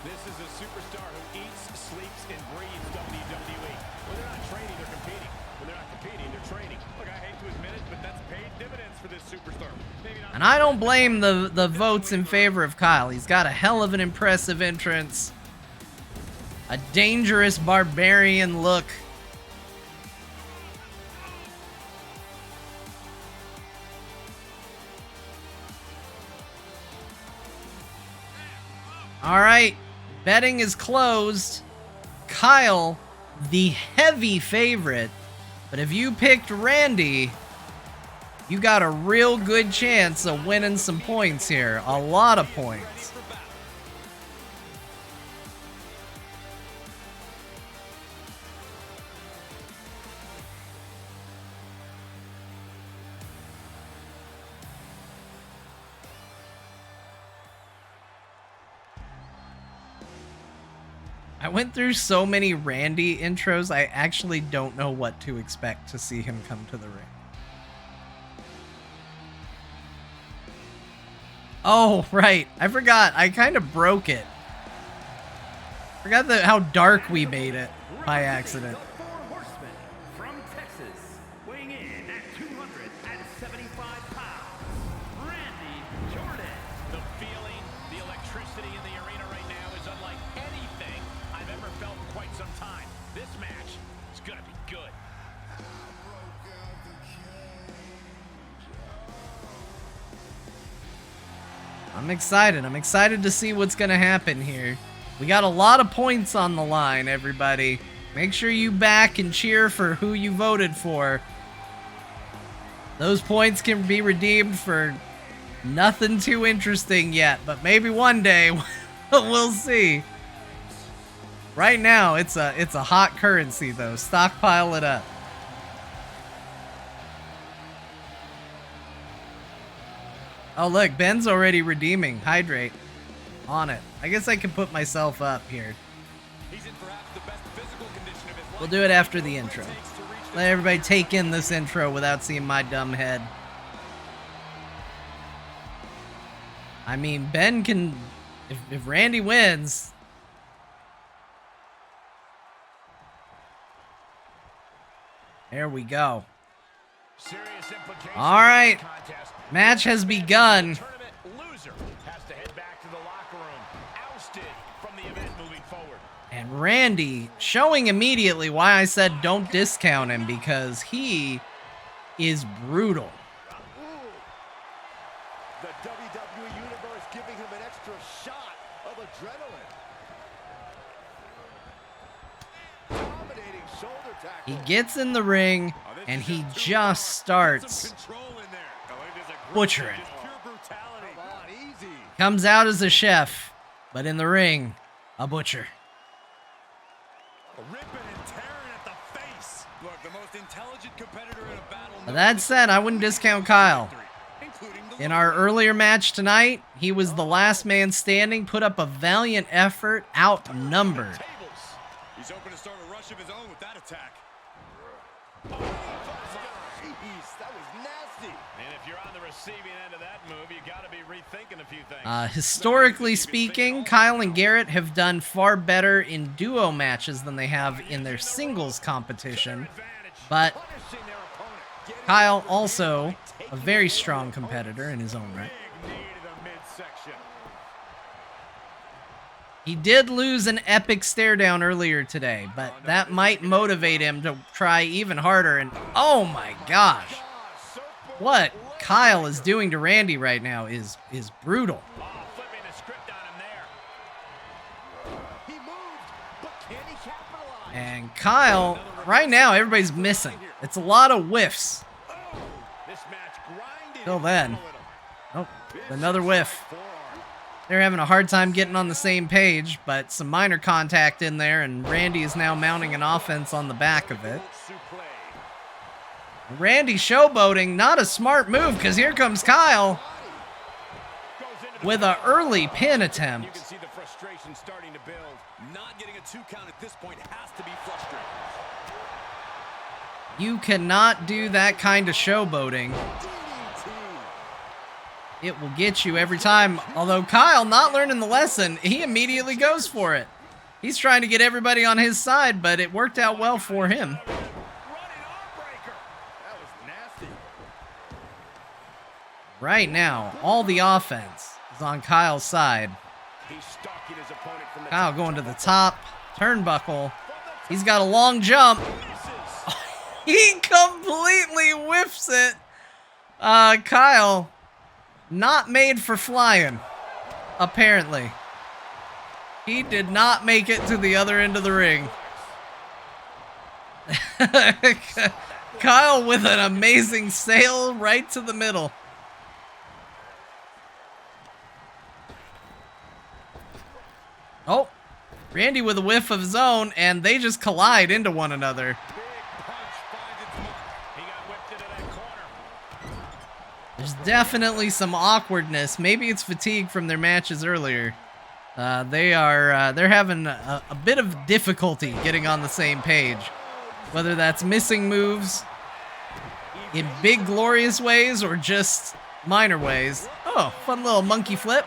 This is a superstar who eats, sleeps, and breathes WWE. When they're not training, they're competing. When they're not competing, they're training. Look, I hate to admit it, but that's paid dividends for this superstar. Maybe not. And I don't blame the votes in favor of Kyle. He's got a hell of an impressive entrance. A dangerous barbarian look. All right, betting is closed. Kyle, the heavy favorite. But if you picked Randy, you got a real good chance of winning some points here. A lot of points. I went through so many Randy intros, I actually don't know what to expect to see him come to the ring. Oh, right. I forgot. I kind of broke it. Forgot how dark we made it by accident. The four horsemen from Texas, weighing in at 275 pounds, Randy Jordan. The feeling, the electricity in the arena right now is unlike anything I've ever felt in quite some time. This match is going to be good. I'm excited. I'm excited to see what's going to happen here. We got a lot of points on the line, everybody. Make sure you back and cheer for who you voted for. Those points can be redeemed for nothing too interesting yet, but maybe one day we'll see. Right now, it's a hot currency though. Stockpile it up. Oh look, Ben's already redeeming. Hydrate. On it. I guess I can put myself up here. He's in perhaps the best physical condition of his life. We'll do it after the intro. Let everybody take in this intro without seeing my dumb head. I mean, Ben can... If Randy wins... There we go. All right. Match has begun. Tournament loser has to head back to the locker room, ousted from the event moving forward. And Randy showing immediately why I said don't discount him, because he is brutal. The WWE Universe giving him an extra shot of adrenaline. Dominating shoulder tackle. He gets in the ring and he just starts butchering. Comes out as a chef, but in the ring, a butcher. Ripping and tearing at the face. Look, the most intelligent competitor in a battle. But that said, I wouldn't discount Kyle. In our earlier match tonight, he was the last man standing, put up a valiant effort, outnumbered. He's open to start a rush of his own with that attack. Jeez, that was nasty. And if you're on the receiving end of that move, you got to be rethinking a few things. Historically speaking, Kyle and Garrett have done far better in duo matches than they have in their singles competition. But Kyle also a very strong competitor in his own right. He did lose an epic stare down earlier today, but that might motivate him to try even harder. And oh my gosh, what Kyle is doing to Randy right now is brutal. And Kyle, right now, everybody's missing. It's a lot of whiffs. Till then. Oh, another whiff. They're having a hard time getting on the same page, but some minor contact in there, and Randy is now mounting an offense on the back of it. Randy showboating, not a smart move, because here comes Kyle with an early pin attempt. tension starting to build. Not getting a 2 count at this point has to be frustrating. You cannot do that kind of showboating. It will get you every time. Although Kyle, not learning the lesson, he immediately goes for it. He's trying to get everybody on his side, but it worked out well for him. Right now, all the offense is on Kyle's side. Kyle going to the top, turnbuckle. He's got a long jump. He completely whiffs it. Kyle, not made for flying, apparently. He did not make it to the other end of the ring. Kyle with an amazing sail right to the middle. Oh, Randy with a whiff of his own, and they just collide into one another. There's definitely some awkwardness. Maybe it's fatigue from their matches earlier. They're having a bit of difficulty getting on the same page. Whether that's missing moves in big glorious ways or just minor ways. Oh, fun little monkey flip.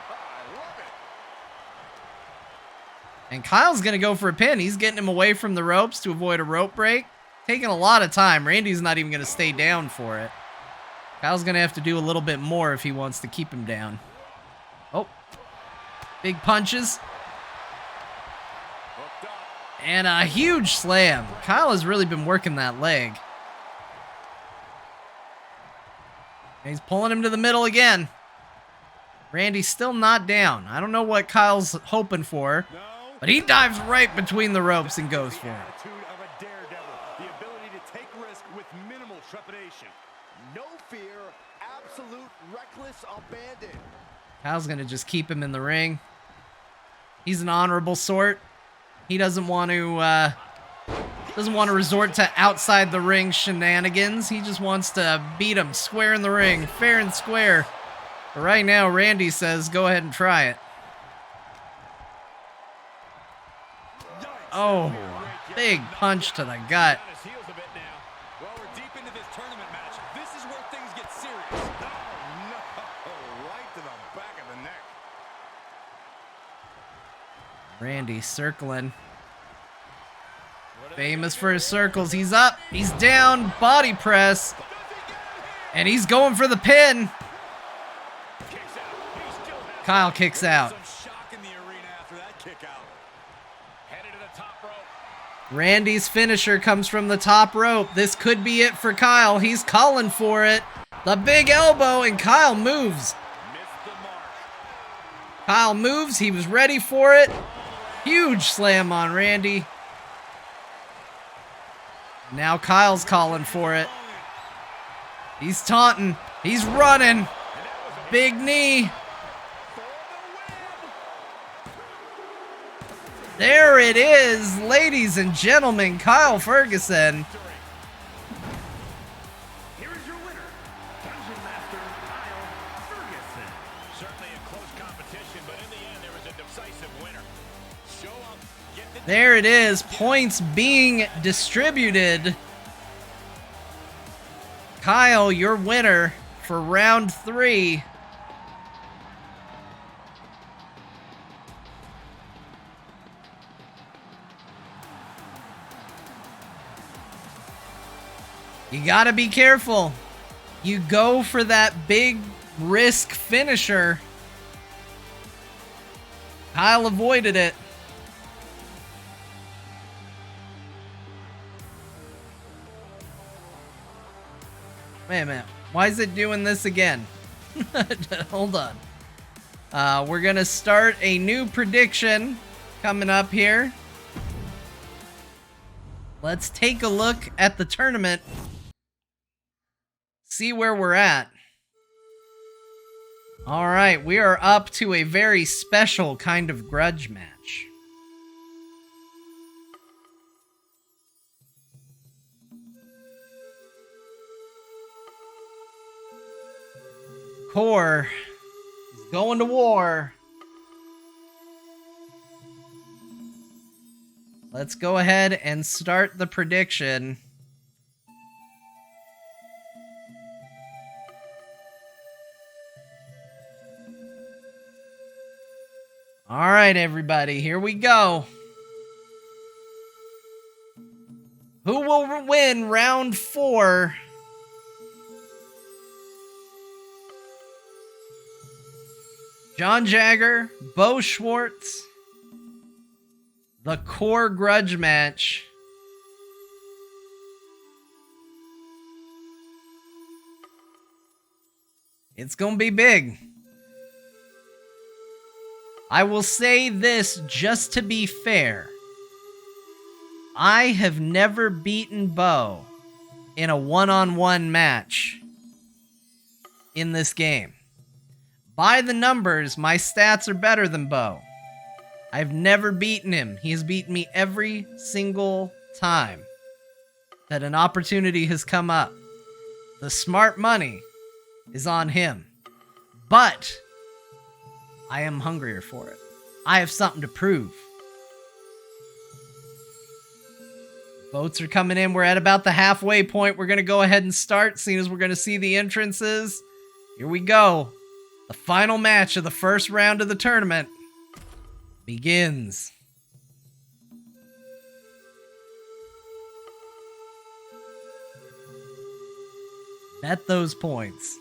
And Kyle's going to go for a pin. He's getting him away from the ropes to avoid a rope break. Taking a lot of time. Randy's not even going to stay down for it. Kyle's going to have to do a little bit more if he wants to keep him down. Oh. Big punches. And a huge slam. Kyle has really been working that leg. And he's pulling him to the middle again. Randy's still not down. I don't know what Kyle's hoping for. But he dives right between the ropes and goes for it. The ability to take risk with minimal trepidation. No fear, absolute reckless abandon. Kyle's gonna just keep him in the ring. He's an honorable sort. He doesn't want to resort to outside the ring shenanigans. He just wants to beat him square in the ring, fair and square. But right now, Randy says, go ahead and try it. Oh, big punch to the gut. Well, we're deep into this tournament match. This is where things get serious. Oh, no. Right to the back of the neck. Randy circling. Famous for his circles. He's up, he's down, body press. And he's going for the pin. Kyle kicks out. Randy's finisher comes from the top rope. This could be it for Kyle. He's calling for it. The big elbow, and Kyle moves. Kyle moves. He was ready for it. Huge slam on Randy. Now Kyle's calling for it. He's taunting. He's running. Big knee. There it is, ladies and gentlemen, Kyle Fergusson. Here is your winner, Dungeon Master Kyle Fergusson. Certainly a close competition, but in the end, there was a decisive winner. Show up, get the... There it is, points being distributed. Kyle, your winner for round 3. You gotta be careful. You go for that big risk finisher. Kyle avoided it. Wait a minute. Why is it doing this again? Hold on. We're gonna start a new prediction coming up here. Let's take a look at the tournament. See where we're at. All right, we are up to a very special kind of grudge match. Core is going to war. let's go ahead and start the prediction. All right, everybody, here we go. Who will win round 4? John Jagger, Beau Schwartz, the core grudge match. It's gonna be big. I will say this just to be fair. I have never beaten Beau in a one-on-one match in this game. By the numbers, my stats are better than Beau. I've never beaten him. He has beaten me every single time that an opportunity has come up. The smart money is on him. But I am hungrier for it. I have something to prove. Votes are coming in. We're at about the halfway point. We're going to go ahead and start, seeing as we're going to see the entrances. Here we go. The final match of the first round of the tournament begins. Bet those points.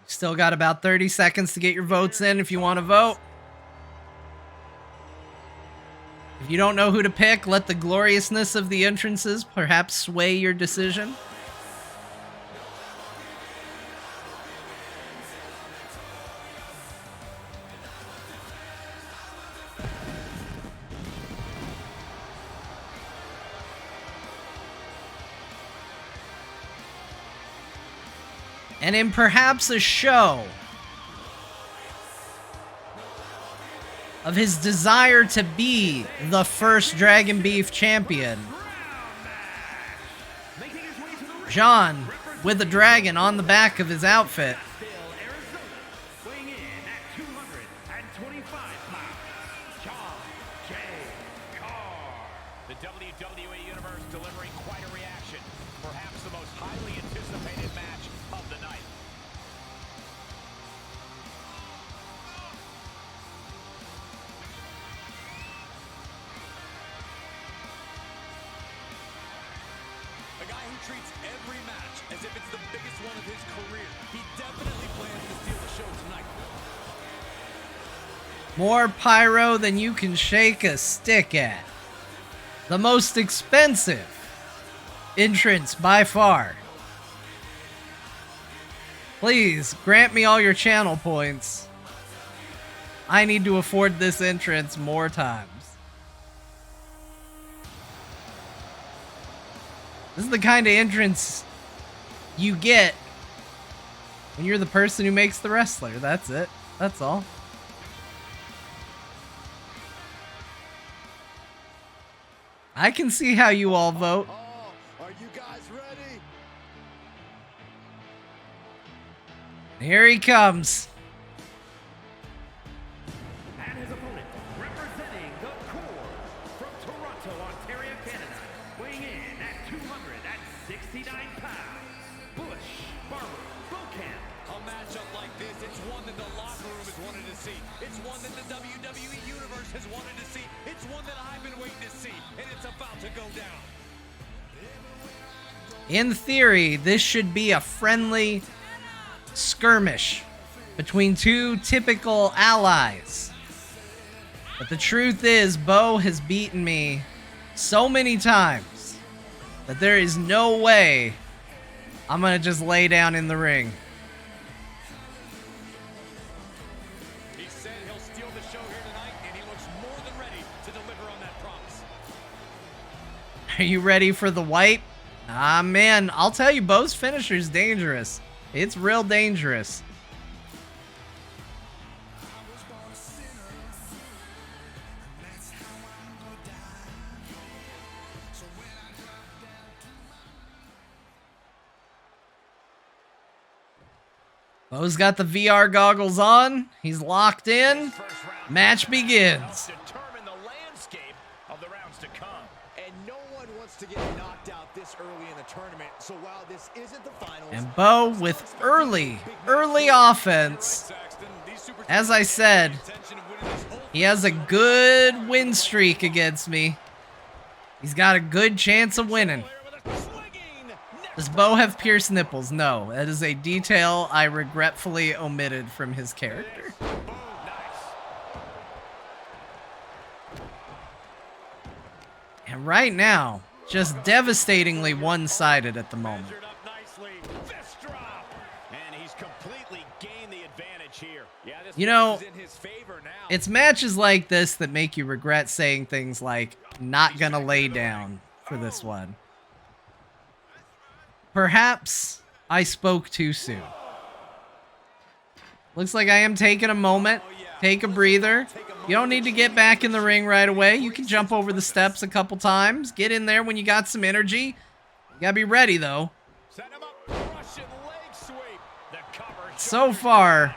Still got about 30 seconds to get your votes in if you want to vote. If you don't know who to pick, let the gloriousness of the entrances perhaps sway your decision. And in perhaps a show of his desire to be the first Dragon Beef champion, John, with a dragon on the back of his outfit, the WWE Universe delivering quite a reaction. Perhaps the most highly anticipated match of the night. A guy who treats every match as if it's the biggest one of his career. He definitely plans to steal the show tonight. more pyro than you can shake a stick at. The most expensive entrance by far. Please grant me all your channel points. I need to afford this entrance more times. This is the kind of entrance you get when you're the person who makes the wrestler. That's it. That's all. I can see how you all vote. Oh, are you guys ready? Here he comes. And his opponent, representing the core from Toronto, Ontario, Canada, weighing in at 269 pounds, Bush Barber Frogpants. A matchup like this, it's one that the locker room has wanted to see. It's one that the WWE Universe has wanted to see. It's one that I've been waiting to see, and it's about to go down. In theory, this should be a friendly skirmish between two typical allies. But the truth is, Beau has beaten me so many times that there is no way I'm gonna just lay down in the ring. He said he'll steal the show here tonight, and he looks more than ready to deliver on that promise. Are you ready for the wipe? Ah, man, I'll tell you, Beau's finisher is dangerous. It's real dangerous. Beau's got the VR goggles on. He's locked in. Match begins. Determine the landscape of the rounds to come. And no one wants to get knocked out this early in the tournament. So while this isn't the finals, And Beau with early offense. As I said, he has a good win streak against me. He's got a good chance of winning. Does Beau have pierced nipples? No, that is a detail I regretfully omitted from his character. And right now, just devastatingly one-sided at the moment. You know, it's matches like this that make you regret saying things like, not gonna lay down for this one. Perhaps I spoke too soon. Looks like I am taking a moment. Take a breather. You don't need to get back in the ring right away. You can jump over the steps a couple times. Get in there when you got some energy. You gotta be ready, though. So far,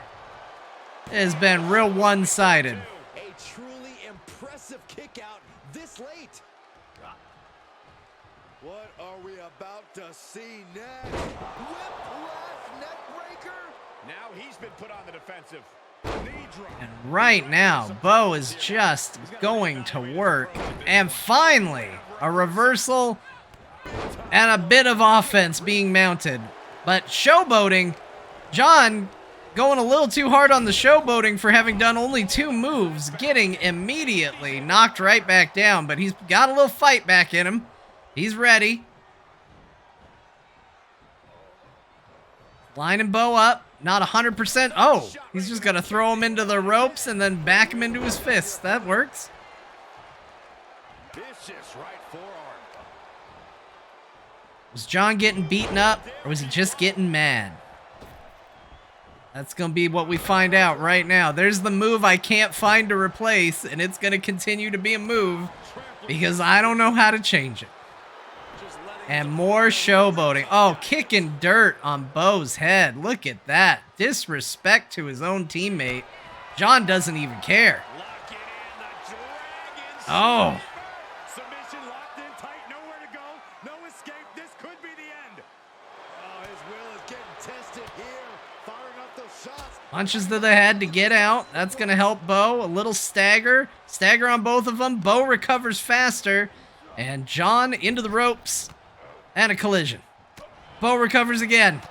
it has been real one-sided. a truly impressive kick out this late. What are we about to see next? Whiplash neck breaker. Now he's been put on the defensive. And right now, Beau is just going to work. And finally, a reversal and a bit of offense being mounted. But showboating, John going a little too hard on the showboating for having done only 2 moves, getting immediately knocked right back down. But he's got a little fight back in him. He's ready. Lining Beau up. Not 100%. Oh, he's just going to throw him into the ropes and then back him into his fists. That works. Vicious right forearm. Was John getting beaten up or was he just getting mad? That's going to be what we find out right now. There's the move I can't find to replace, and it's going to continue to be a move because I don't know how to change it. And more showboating. Oh, kicking dirt on Beau's head. Look at that. Disrespect to his own teammate. John doesn't even care. Oh. Submission locked in tight, nowhere to go, no escape. This could be the end. Oh, his will is getting tested here. Firing up those shots. Punches to the head to get out. That's going to help Beau. A little stagger. Stagger on both of them. Beau recovers faster. And John into the ropes. And a collision. Beau recovers again.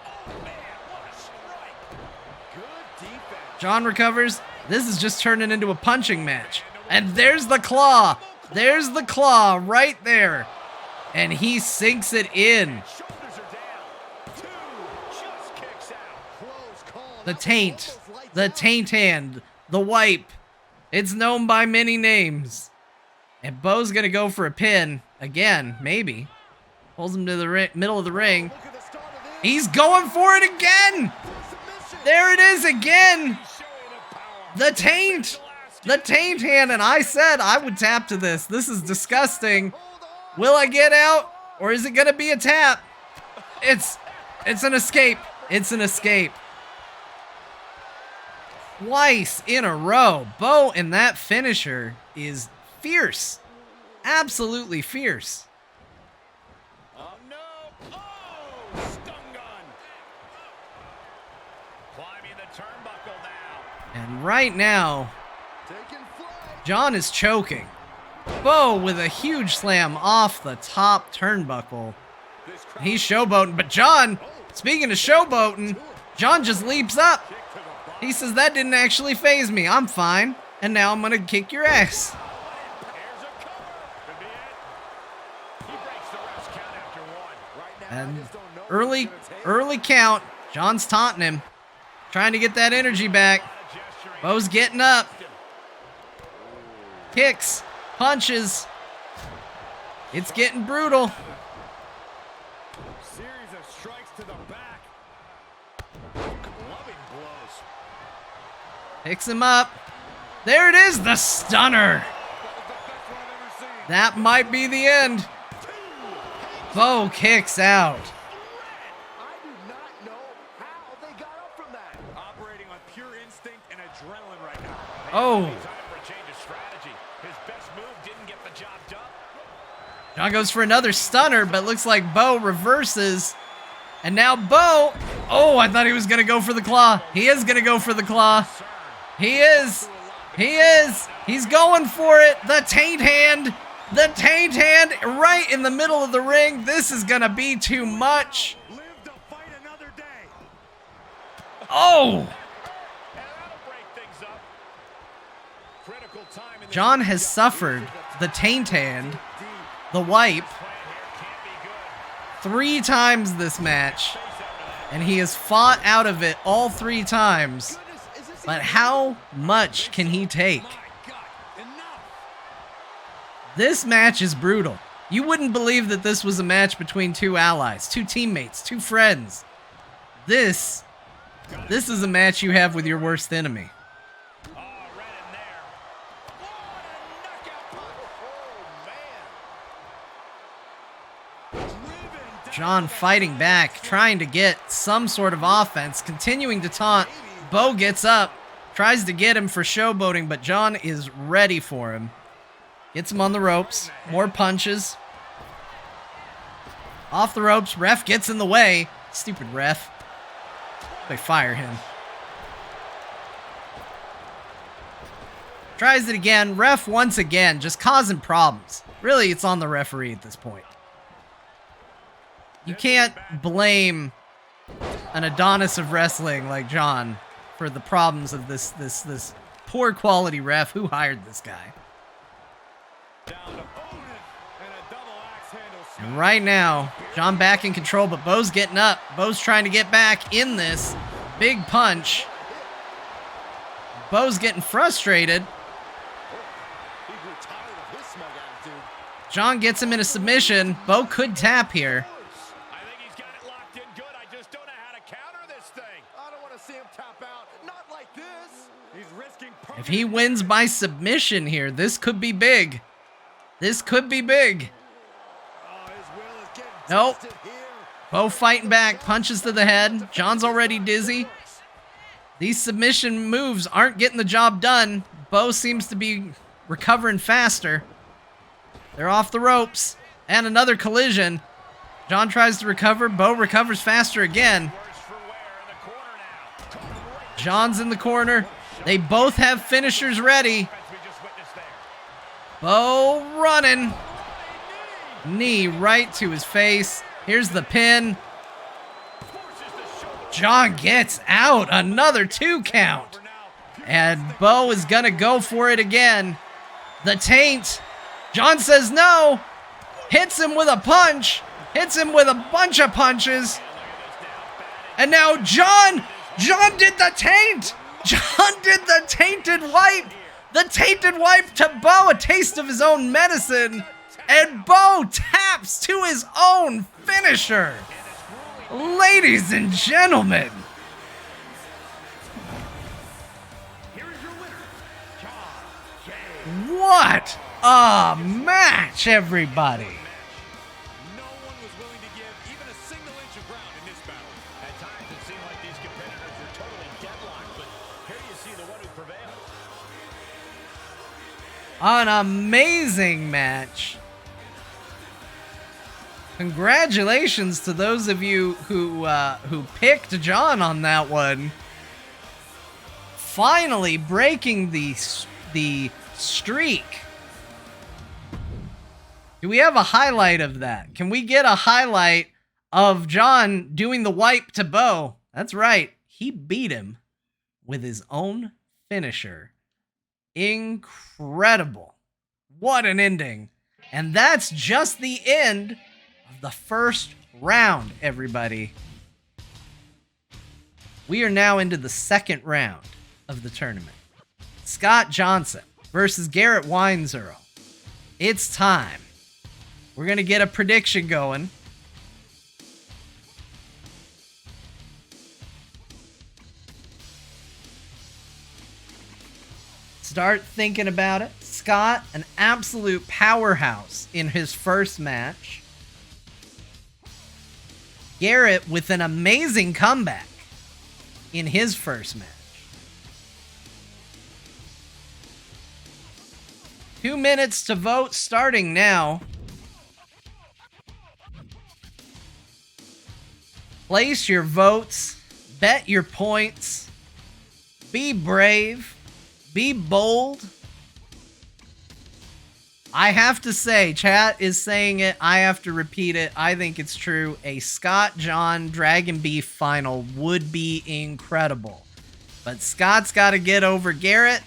John recovers. This is just turning into a punching match. And there's the claw. There's the claw right there. And he sinks it in. The taint. The taint hand. The wipe. It's known by many names. And Beau's going to go for a pin. Again, maybe. Pulls him to the middle of the ring. He's going for it again. There it is again. The taint. The taint hand. And I said I would tap to this. This is disgusting. Will I get out? Or is it going to be a tap? It's an escape. It's an escape. Twice in a row. Beau and that finisher is fierce. Absolutely fierce. Oh no! Oh! Stun gun! Climbing the turnbuckle now. And right now, John is choking. Beau with a huge slam off the top turnbuckle. He's showboating, but John, speaking of showboating, John just leaps up. He says, that didn't actually faze me. I'm fine. And now I'm going to kick your ass. And early count. John's taunting him. Trying to get that energy back. Beau's getting up. Kicks. Punches. It's getting brutal. Series of strikes to the back. Loving blows. Picks him up. There it is, the stunner. That might be the end. Beau kicks out. I do not know how they got up from that. instinct and adrenaline right now. Oh. Time for a change of strategy. His best move didn't get the job done. John goes for another stunner, but looks like Beau reverses. And now Beau, oh, I thought he was going to go for the claw. He is going to go for the claw. He is. He is. He's going for it. The taint hand. The taint hand right in the middle of the ring. This is going to be too much. Live to fight another day. Oh. And that'll break things up. Critical time in this John has suffered the taint hand, the wipe, plan here can't be good. 3 times this match. And he has fought out of it all 3 times. But how much can he take? My God, enough. This match is brutal. You wouldn't believe that this was a match between 2 allies, 2 teammates, 2 friends. This is a match you have with your worst enemy. Oh, right in there. What a knockout punch. Oh, man. Driven down John fighting back, trying to get some sort of offense, continuing to taunt. Beau gets up, tries to get him for showboating, but John is ready for him. Gets him on the ropes, more punches. Off the ropes, ref gets in the way. Stupid ref. They fire him. Tries it again, ref once again, just causing problems. Really, it's on the referee at this point. You can't blame an Adonis of wrestling like John for the problems of this poor quality ref. Who hired this guy? Down to Odin and a double axe handle. And right now, John back in control, but Beau's getting up. Beau's trying to get back in this. Big punch. Beau's getting frustrated. He grew tired of his smug attitude. John gets him in a submission. Beau could tap here. I think he's got it locked in good. I just don't know how to counter this thing. I don't want to see him tap out. Not like this. He's risking If he wins by submission here, this could be big. This could be big. Oh, his will is getting Nope. tested here. Beau fighting back, punches to the head. John's already dizzy. These submission moves aren't getting the job done. Beau seems to be recovering faster. They're off the ropes. And another collision. John tries to recover. Beau recovers faster again. worse for wear in the corner now. John's in the corner. They both have finishers ready. As we just witnessed there. Beau running. Knee right to his face. Here's the pin. John gets out. Another 2 count. And Beau is going to go for it again. The taint. John says no. Hits him with a punch. Hits him with a bunch of punches. And now John did the taint. John did the tainted wipe. The tainted wipe to Beau, a taste of his own medicine. And Beau taps to his own finisher. Ladies and gentlemen. Here is your winner, John Jagger. What a match, everybody. No one was willing to give even a single inch of ground in this battle. At times it seemed like these competitors were totally deadlocked, but here you see the one who prevailed. An amazing match. Congratulations to those of you who picked John on that one. Finally breaking the streak. Do we have a highlight of that? Can we get a highlight of John doing the wipe to Beau? That's right. He beat him with his own finisher. Incredible. What an ending. And that's just the end of the first round, everybody. We are now into the second round of the tournament. Scott Johnson versus Garrett Weinzierl. It's time. We're going to get a prediction going. Start thinking about it. Scott, an absolute powerhouse in his first match. Garrett with an amazing comeback in his first match. 2 minutes to vote starting now. Place your votes. Bet your points. Be brave. Be bold. I have to say, chat is saying it. I have to repeat it. I think it's true. A Scott John Dragon Beef final would be incredible. But Scott's got to get over Garrett.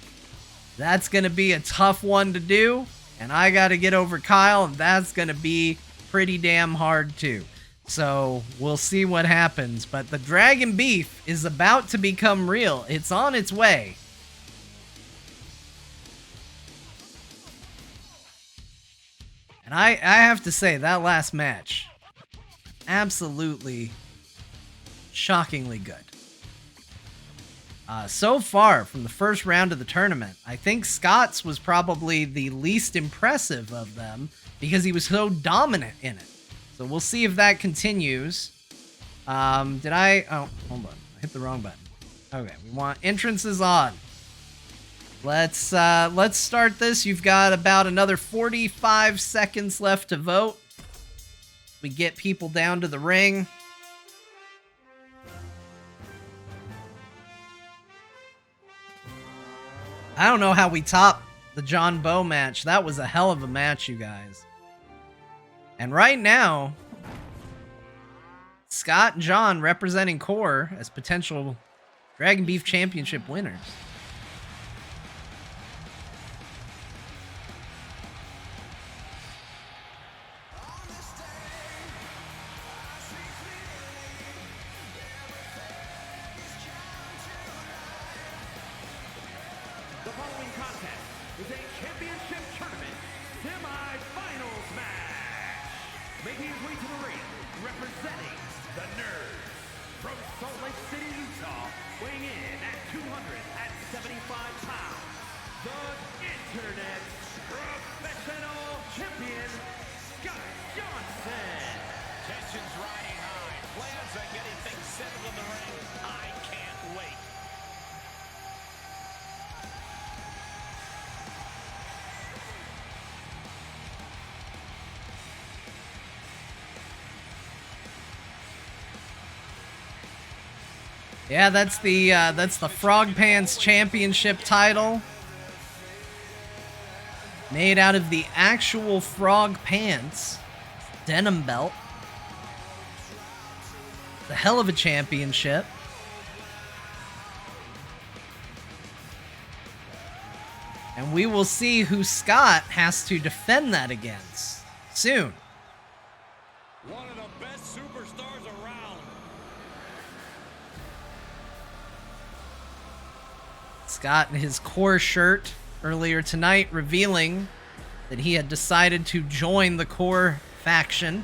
That's going to be a tough one to do. And I got to get over Kyle, and that's going to be pretty damn hard too. So we'll see what happens. But the Dragon Beef is about to become real. It's on its way. And I have to say, that last match, absolutely shockingly good. So far, from the first round of the tournament, I think Scott's was probably the least impressive of them because he was so dominant in it. So we'll see if that continues. Oh, hold on. I hit the wrong button. Okay, we want entrances on. Let's start this. You've got about another 45 seconds left to vote. We get people down to the ring. I don't know how we top the John Beau match. That was a hell of a match, you guys. And right now, Scott and John representing Core as potential Dragon Beef Championship winners. The following contest is a championship tournament semi-finals match. Making his way to the ring, representing the Nerds from Salt Lake City, Utah, weighing in at 275 pounds, the Internet's professional champion, Scott Johnson. Tensions riding high. Plans on getting things settled in the ring. I can't wait. Yeah, that's the Frogpants Championship title. Made out of the actual frog pants. Denim belt. The hell of a championship. And we will see who Scott has to defend that against soon. One of the best superstars around. Scott in his Core shirt earlier tonight revealing that he had decided to join the Core faction.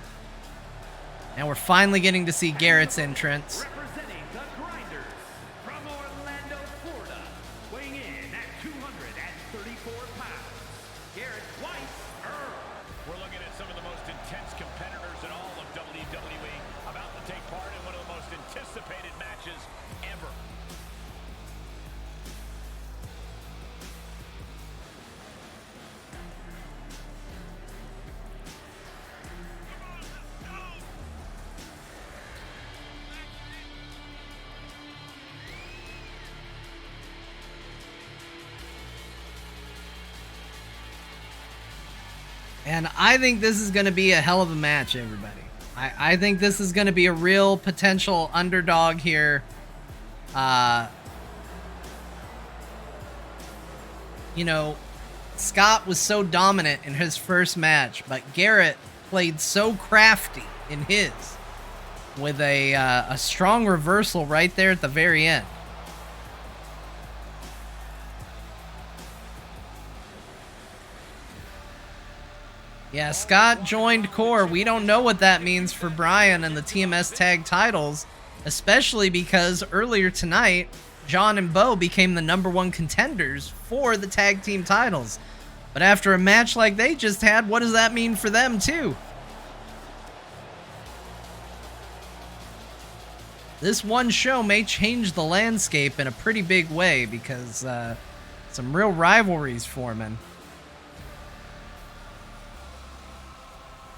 And we're finally getting to see Garrett's entrance. Representing the Grinders from Orlando, Florida, weighing in at 234 pounds, Garrett Weinzierl. We're looking at some of the most intense competitors in all of WWE, about to take part in one of the most anticipated matches ever. And I think this is going to be a hell of a match, everybody. I think this is going to be a real potential underdog here. You know, Scott was so dominant in his first match, but Garrett played so crafty in his with a strong reversal right there at the very end. Yeah, Scott joined Core. We don't know what that means for Brian and the TMS Tag Titles, especially because earlier tonight, John and Beau became the #1 contenders for the Tag Team Titles. But after a match like they just had, what does that mean for them too? This one show may change the landscape in a pretty big way because some real rivalries forming.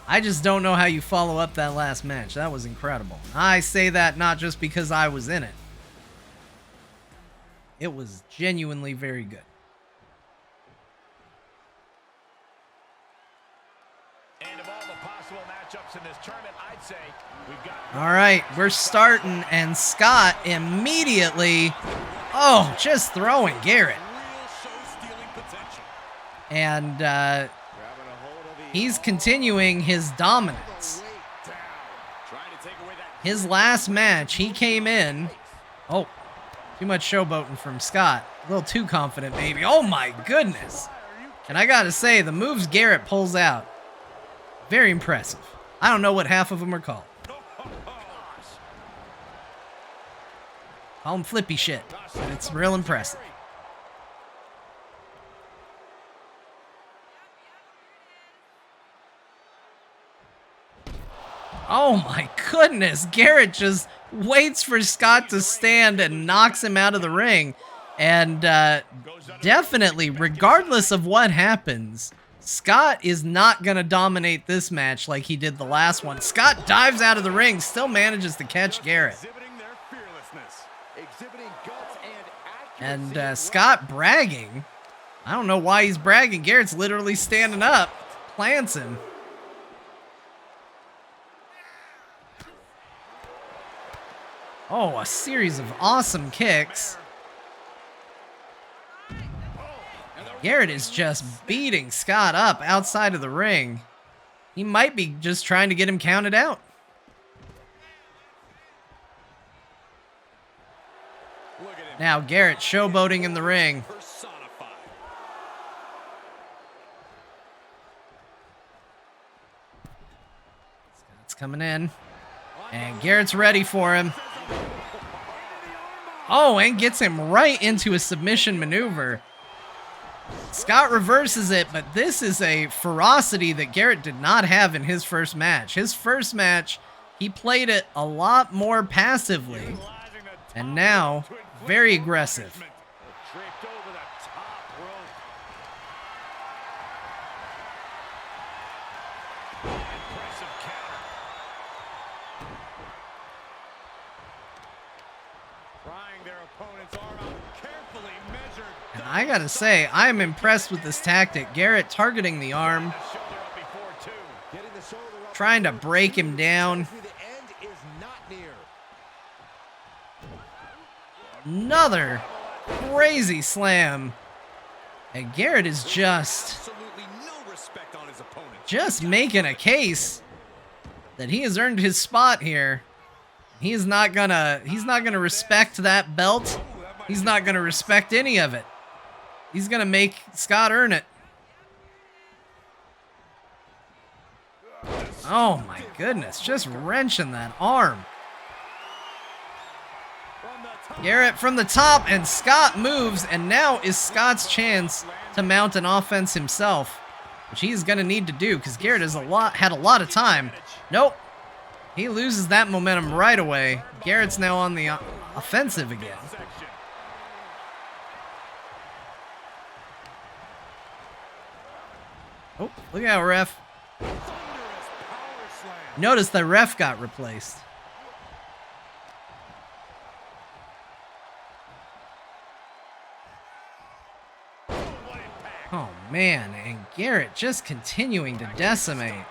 I just don't know how you follow up that last match. That was incredible. I say that not just because I was in it. It was genuinely very good. And of all the possible matchups in this tournament, I'd say we've got... All right, we're starting, and Scott immediately, just throwing Garrett. And he's continuing his dominance. His last match, he came in. Oh, too much showboating from Scott. A little too confident, maybe. Oh my goodness. And I gotta say, the moves Garrett pulls out, very impressive. I don't know what half of them are called. Call them flippy shit, but it's real impressive. Oh my goodness, Garrett just waits for Scott to stand and knocks him out of the ring. And definitely, regardless of what happens, Scott is not going to dominate this match like he did the last one. Scott dives out of the ring, still manages to catch Garrett. And Scott bragging. I don't know why he's bragging. Garrett's literally standing up, plants him. Oh, a series of awesome kicks. Garrett is just beating Scott up outside of the ring. He might be just trying to get him counted out. Now Garrett showboating in the ring. Scott's coming in. And Garrett's ready for him. Oh, and gets him right into a submission maneuver. Scott reverses it, but this is a ferocity that Garrett did not have in his first match. His first match, he played it a lot more passively. And now, very aggressive. And I gotta say, I am impressed with this tactic. Garrett targeting the arm, trying to break him down. Another crazy slam. And Garrett is just making a case that he has earned his spot here. He's not gonna respect that belt. He's not gonna respect any of it. He's gonna make Scott earn it. Oh my goodness, just wrenching that arm. Garrett from the top, and Scott moves, and now is Scott's chance to mount an offense himself, which he's gonna need to do because Garrett has had a lot of time. Nope. He loses that momentum right away. Garrett's now on the offensive again. Oh, look out, ref. Notice the ref got replaced. Oh, man, and Garrett just continuing to decimate.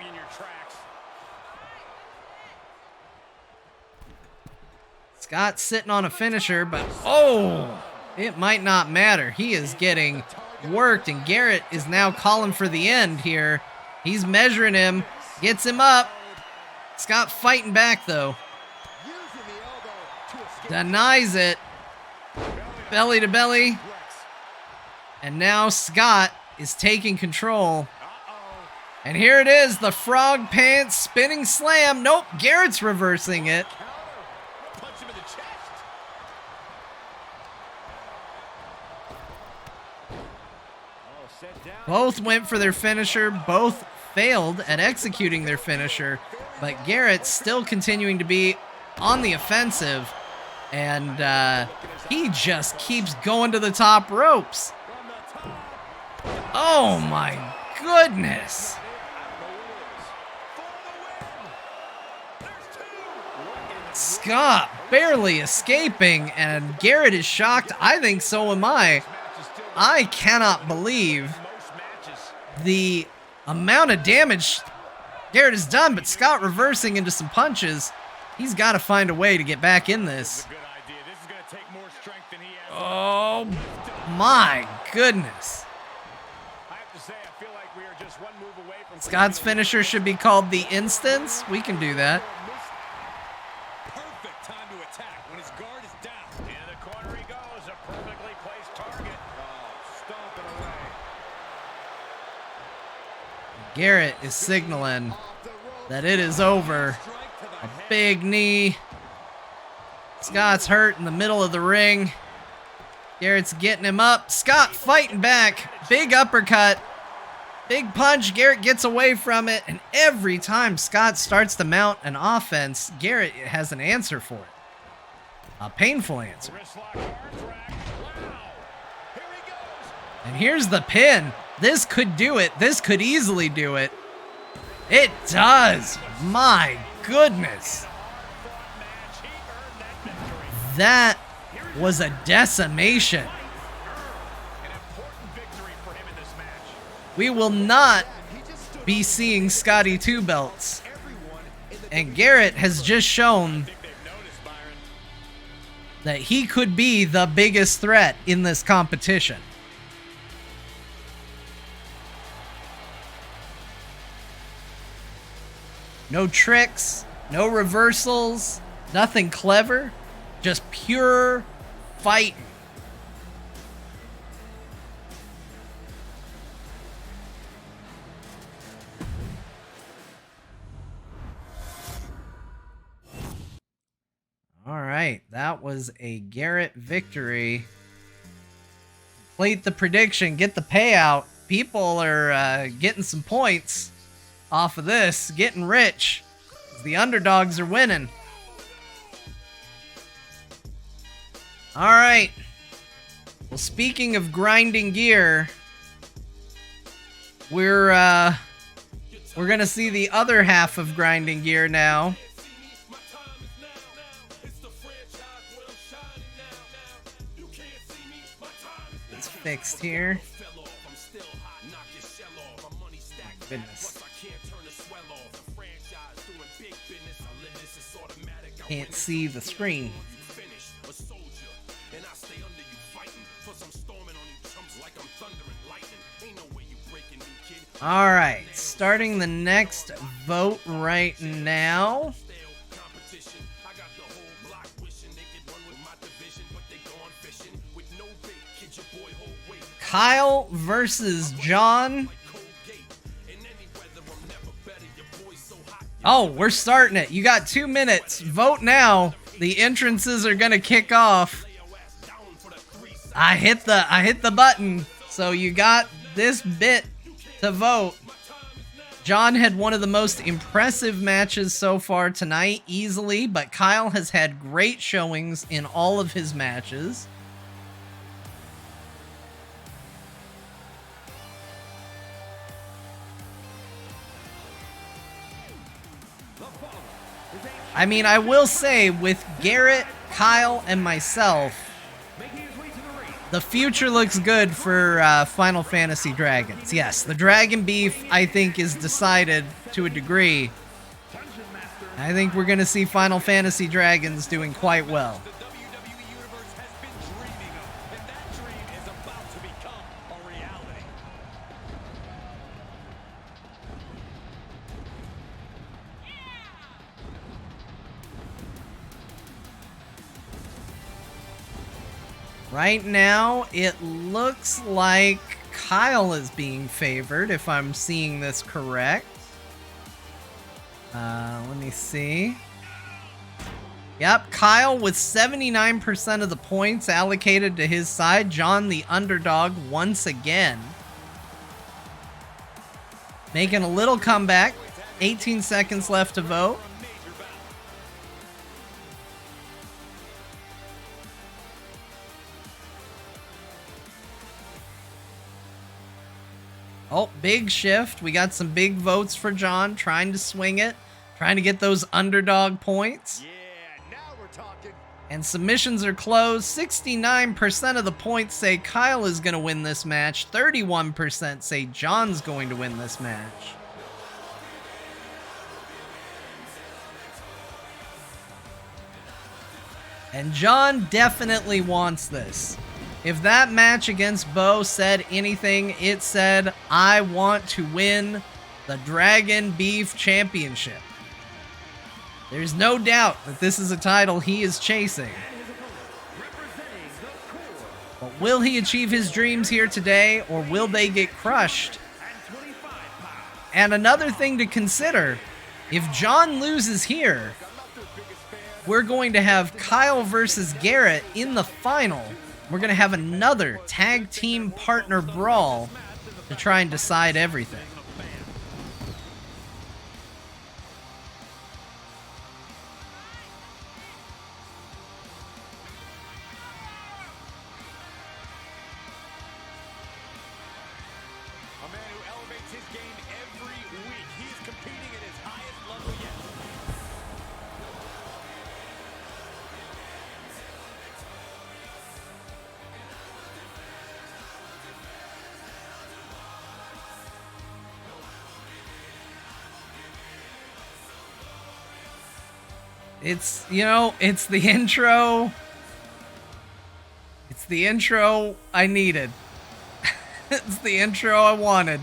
Scott's sitting on a finisher, but it might not matter. He is getting worked, and Garrett is now calling for the end here. He's measuring him, gets him up. Scott fighting back, though. Denies it. Belly to belly. And now Scott is taking control. And here it is, the Frogpants spinning slam. Nope, Garrett's reversing it. Both went for their finisher. Both failed at executing their finisher. But Garrett's still continuing to be on the offensive. And he just keeps going to the top ropes. Oh my goodness. Scott barely escaping, and Garrett is shocked. I think so am I. I cannot believe the amount of damage Garrett has done, but Scott reversing into some punches. He's got to find a way to get back in this. Oh my goodness. Scott's finisher should be called the Instance. We can do that. Perfect time to attack when his guard is down. In the corner he goes, a perfectly placed target. Oh, stomping away. Garrett is signaling that it is over. A big knee. Scott's hurt in the middle of the ring. Garrett's getting him up. Scott fighting back. Big uppercut. Big punch. Garrett gets away from it. And every time Scott starts to mount an offense, Garrett has an answer for it. A painful answer. And here's the pin. This could do it. This could easily do it. It does. My goodness. That was a decimation. We will not be seeing Scotty 2 belts. And Garrett has just shown that he could be the biggest threat in this competition. No tricks, no reversals, nothing clever, just pure fighting. All right, that was a Garrett victory. Complete the prediction, get the payout. People are getting some points off of this, getting rich. The underdogs are winning. All right. Well, speaking of grinding gear, we're gonna see the other half of grinding gear now. It's fixed here. Goodness. Can't see the screen. All right, starting the next vote right now. Kyle versus John. Oh, we're starting it. You got 2 minutes. Vote now. The entrances are gonna kick off. I hit the button. So you got this bit to vote. John had one of the most impressive matches so far tonight, easily, but Kyle has had great showings in all of his matches. I mean, I will say, with Garrett, Kyle, and myself, the future looks good for Final Fantasy Dragons. Yes, the Dragon Beef, I think, is decided to a degree. I think we're going to see Final Fantasy Dragons doing quite well. Right now, it looks like Kyle is being favored, if I'm seeing this correct. Let me see. Yep, Kyle with 79% of the points allocated to his side. John, the underdog, once again. Making a little comeback. 18 seconds left to vote. Oh, big shift. We got some big votes for John, trying to swing it, trying to get those underdog points. Yeah, talking. And submissions are closed. 69% of the points say Kyle is going to win this match. 31% say John's going to win this match. And John definitely wants this. If that match against Beau said anything, it said, I want to win the Dragon Beef Championship. There's no doubt that this is a title he is chasing. But will he achieve his dreams here today, or will they get crushed? And another thing to consider, if John loses here, we're going to have Kyle versus Garrett in the final. We're going to have another tag team partner brawl to try and decide everything. A man who elevates his game every week. He's competing at his highest level yet. It's, you know, it's the intro. It's the intro I needed. It's the intro I wanted.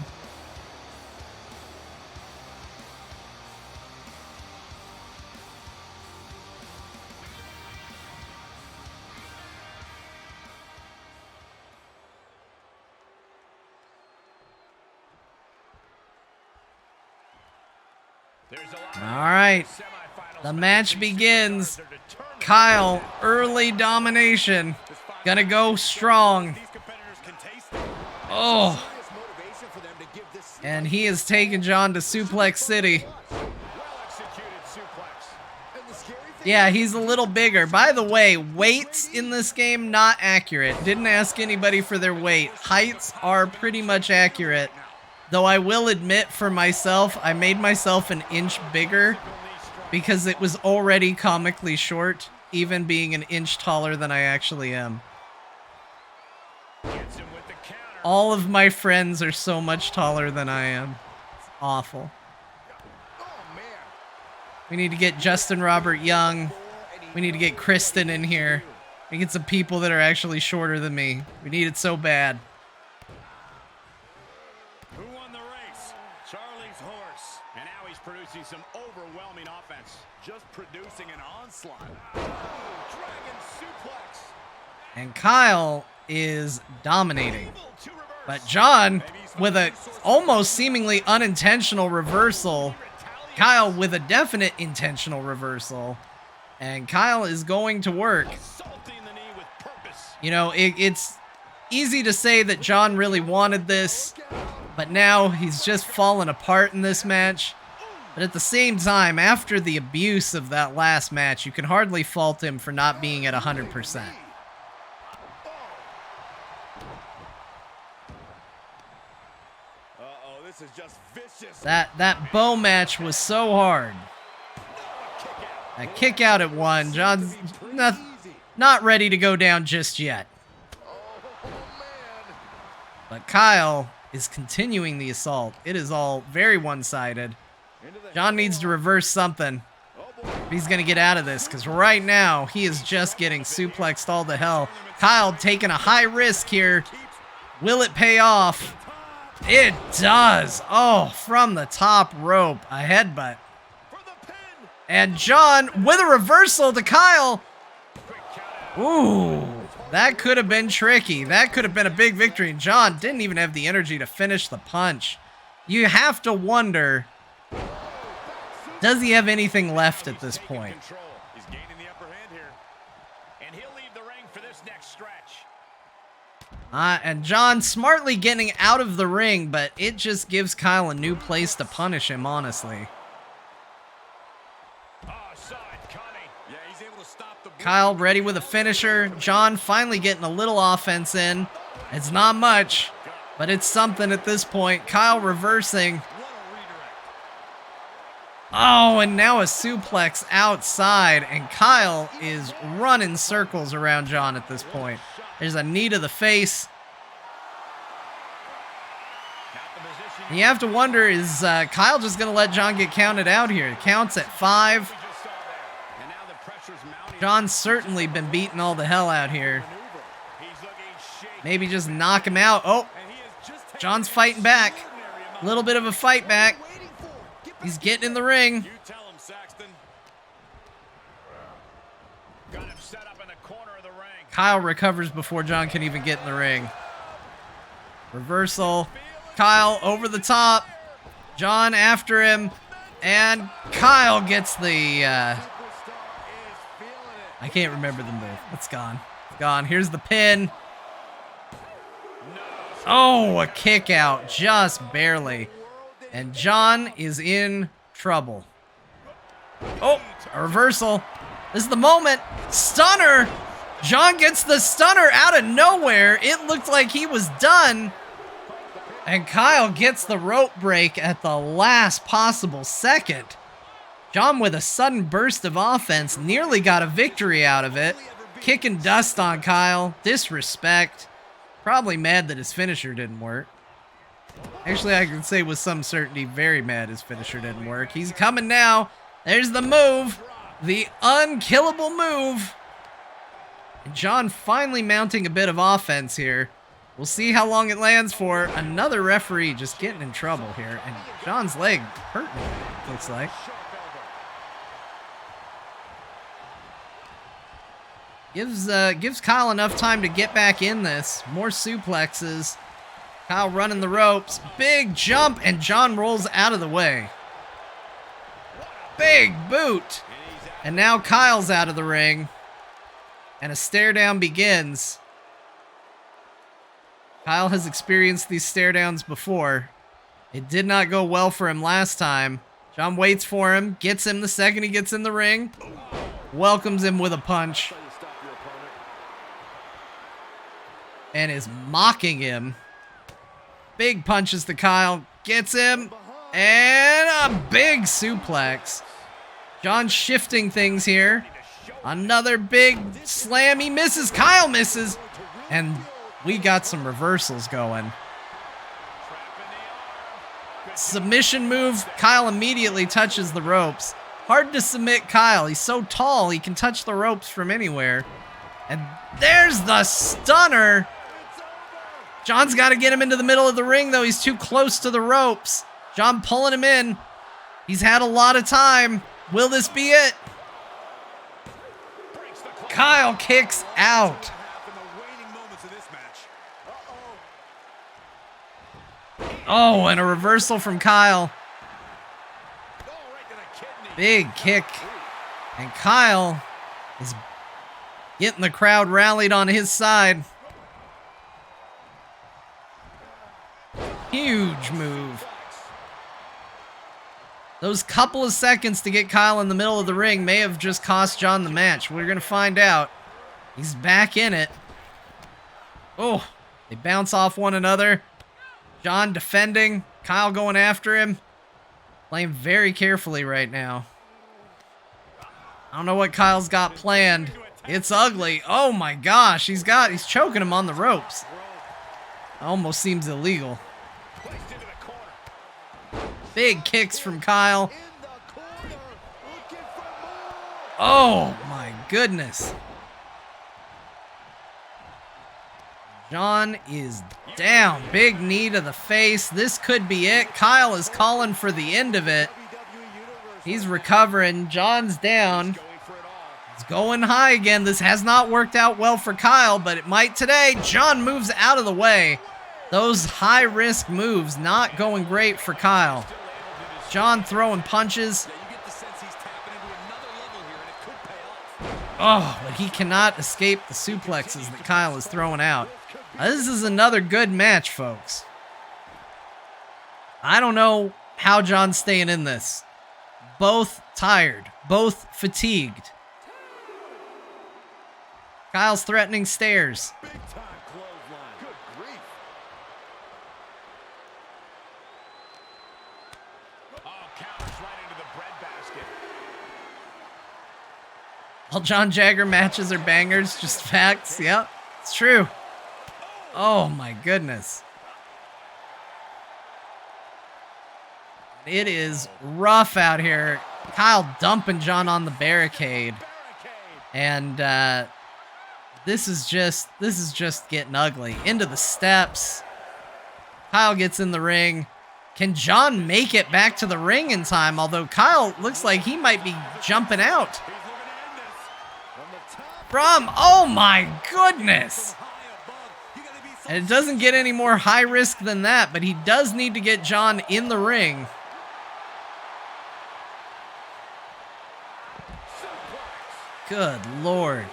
All right. The match begins. Kyle, early domination. Gonna go strong. Oh. And he has taken John to Suplex City. Yeah, he's a little bigger. By the way, weights in this game, not accurate. Didn't ask anybody for their weight. Heights are pretty much accurate. Though I will admit for myself, I made myself an inch bigger because it was already comically short, even being an inch taller than I actually am. All of my friends are so much taller than I am. It's awful. We need to get Justin Robert Young. We need to get Kristen in here. We get some people that are actually shorter than me. We need it so bad. Who won the race? Charlie's horse. And now he's producing some overwhelming offense. Just producing an onslaught. Dragon suplex. And Kyle is dominating. But John, with a almost seemingly unintentional reversal. Kyle with a definite intentional reversal. And Kyle is going to work. You know, it's easy to say that John really wanted this, but now he's just fallen apart in this match. But at the same time, after the abuse of that last match, you can hardly fault him for not being at 100%. This is just vicious. That Beau match was so hard. That kick out at one. John's not ready to go down just yet. But Kyle is continuing the assault. It is all very one-sided. John needs to reverse something if he's going to get out of this, because right now he is just getting suplexed all to hell. Kyle taking a high risk here. Will it pay off? It does. Oh, from the top rope, a headbutt. And John with a reversal to Kyle. Ooh, that could have been tricky. That could have been a big victory. And John didn't even have the energy to finish the punch. You have to wonder, does he have anything left at this point? He's gaining the upper hand here. And he'll leave the ring for this next stretch. And John smartly getting out of the ring, but it just gives Kyle a new place to punish him, honestly. Kyle ready with a finisher. John finally getting a little offense in. It's not much, but it's something at this point. Kyle reversing. Oh, and now a suplex outside, and Kyle is running circles around John at this point. There's a knee to the face. And you have to wonder, is Kyle just going to let John get counted out here? It counts at 5. John's certainly been beating all the hell out here. Maybe just knock him out. Oh, John's fighting back. A little bit of a fight back. He's getting in the ring. You tell him, Saxton. Got him set up in the corner of the ring. Kyle recovers before John can even get in the ring. Reversal. Kyle over the top. John after him. And Kyle gets the... I can't remember the move. It's gone. It's gone. Here's the pin. Oh, a kick out. Just barely. And John is in trouble. Oh, a reversal. This is the moment. Stunner. John gets the stunner out of nowhere. It looked like he was done. And Kyle gets the rope break at the last possible second. John, with a sudden burst of offense, nearly got a victory out of it. Kicking dust on Kyle. Disrespect. Probably mad that his finisher didn't work. Actually, I can say with some certainty, very mad his finisher didn't work. He's coming now. There's the move. The unkillable move. And John finally mounting a bit of offense here. We'll see how long it lands for. Another referee just getting in trouble here. And John's leg hurting, looks like. Gives Kyle enough time to get back in this. More suplexes. Kyle running the ropes. Big jump, and John rolls out of the way. Big boot. And now Kyle's out of the ring. And a stare down begins. Kyle has experienced these stare downs before. It did not go well for him last time. John waits for him. Gets him the second he gets in the ring. Welcomes him with a punch. And is mocking him. Big punches to Kyle. Gets him. And a big suplex. John shifting things here. Another big slam. He misses. Kyle misses. And we got some reversals going. Submission move. Kyle immediately touches the ropes. Hard to submit Kyle. He's so tall, he can touch the ropes from anywhere. And there's the stunner. John's got to get him into the middle of the ring, though. He's too close to the ropes. John pulling him in. He's had a lot of time. Will this be it? Kyle kicks out. Oh, and a reversal from Kyle. Big kick. And Kyle is getting the crowd rallied on his side. Huge move. Those couple of seconds to get Kyle in the middle of the ring may have just cost John the match. We're going to find out. He's back in it. Oh, they bounce off one another. John defending. Kyle going after him. Playing very carefully right now. I don't know what Kyle's got planned. It's ugly. Oh my gosh, he's choking him on the ropes. Almost seems illegal. Big kicks from Kyle. Oh my goodness. John is down. Big knee to the face. This could be it. Kyle is calling for the end of it. He's recovering. John's down. He's going high again. This has not worked out well for Kyle, but it might today. John moves out of the way. Those high-risk moves not going great for Kyle. John throwing punches. Oh, but he cannot escape the suplexes that Kyle is throwing out. This is another good match, folks. I don't know how John's staying in this. Both tired, both fatigued. Kyle's threatening stares. All John Jagger matches are bangers, just facts. Yep, it's true. Oh my goodness. It is rough out here. Kyle dumping John on the barricade. And this is just getting ugly. Into the steps. Kyle gets in the ring. Can John make it back to the ring in time? Although Kyle looks like he might be jumping out. Oh my goodness. And it doesn't get any more high risk than that, but he does need to get John in the ring. Good Lord.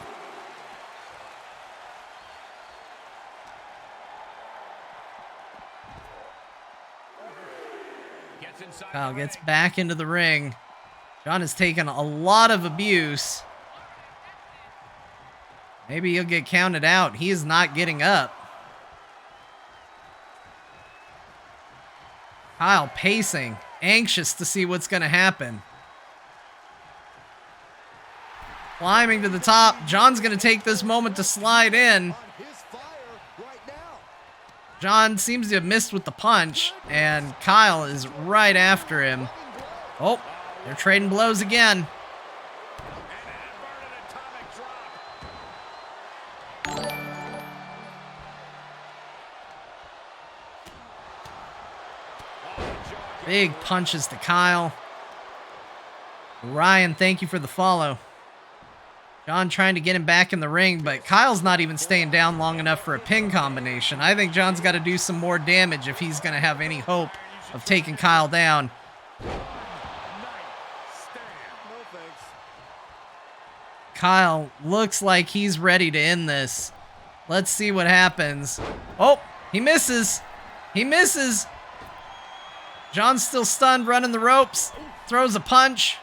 Kyle gets back into the ring. John has taken a lot of abuse. Maybe he'll get counted out. He is not getting up. Kyle pacing, anxious to see what's going to happen. Climbing to the top. John's going to take this moment to slide in. John seems to have missed with the punch, and Kyle is right after him. Oh, they're trading blows again. Big punches to Kyle. Ryan, thank you for the follow. John trying to get him back in the ring, but Kyle's not even staying down long enough for a pin combination. I think John's got to do some more damage if he's going to have any hope of taking Kyle down. Kyle looks like he's ready to end this. Let's see what happens. Oh, he misses. He misses. John's still stunned, running the ropes. Throws a punch.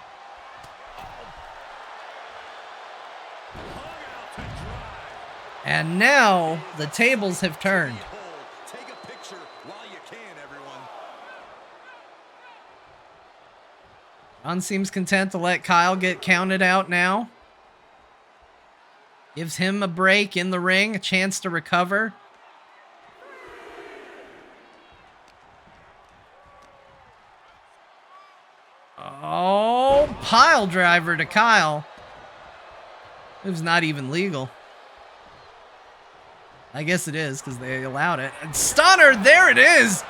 And now the tables have turned. Take a picture while you can, everyone. John seems content to let Kyle get counted out now. Gives him a break in the ring, a chance to recover. Oh, pile driver to Kyle. Move's not even legal. I guess it is because they allowed it. And stunner, there it is.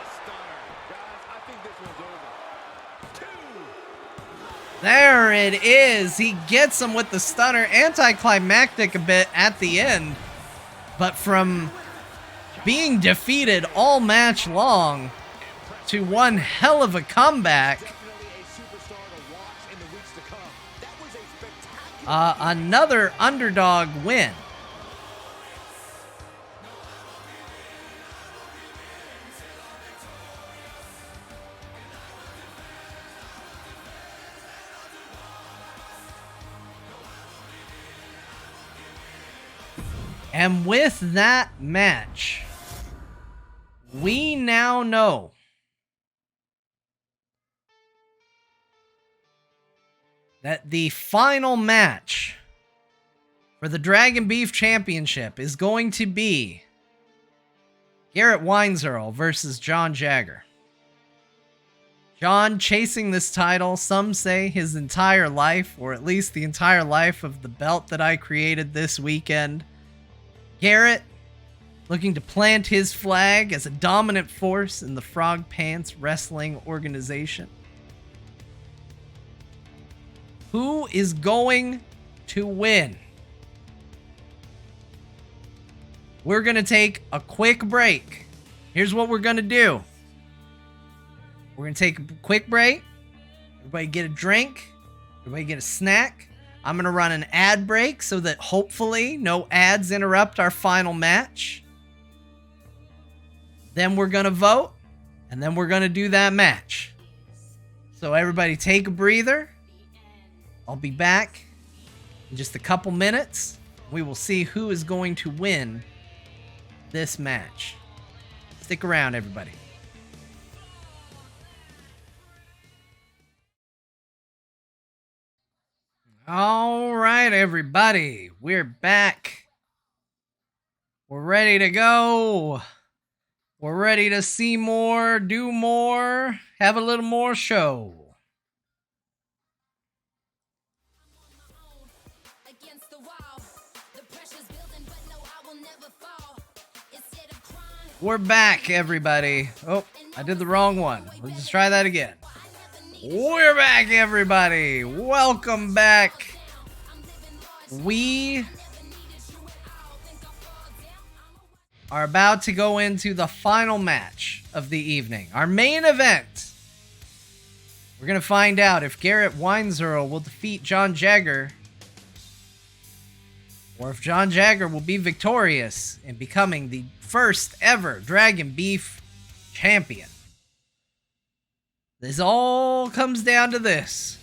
There it is. He gets him with the stunner. Anticlimactic a bit at the end. But from being defeated all match long to one hell of a comeback. Another underdog win. And with that match, we now know that the final match for the Dragon Beef Championship is going to be Garrett Weinzierl versus John Jagger. John chasing this title, some say his entire life, or at least the entire life of the belt that I created this weekend. Garrett looking to plant his flag as a dominant force in the Frogpants wrestling organization. Who is going to win? We're going to take a quick break. Here's what we're going to do. We're going to take a quick break. Everybody get a drink. Everybody get a snack. I'm going to run an ad break so that hopefully no ads interrupt our final match. Then we're going to vote, and then we're going to do that match. So everybody take a breather. I'll be back in just a couple minutes. We will see who is going to win this match. Stick around, everybody. All right. right, everybody. We're back. We're ready to go. We're ready to see more, do more, have a little more show. We're back, everybody. Oh, I did the wrong one. Let's just try that again. We're back, everybody. Welcome back. We are about to go into the final match of the evening. Our main event. We're going to find out if Garrett Weinzierl will defeat John Jagger, or if John Jagger will be victorious in becoming the first ever Dragon Beef champion. This all comes down to this.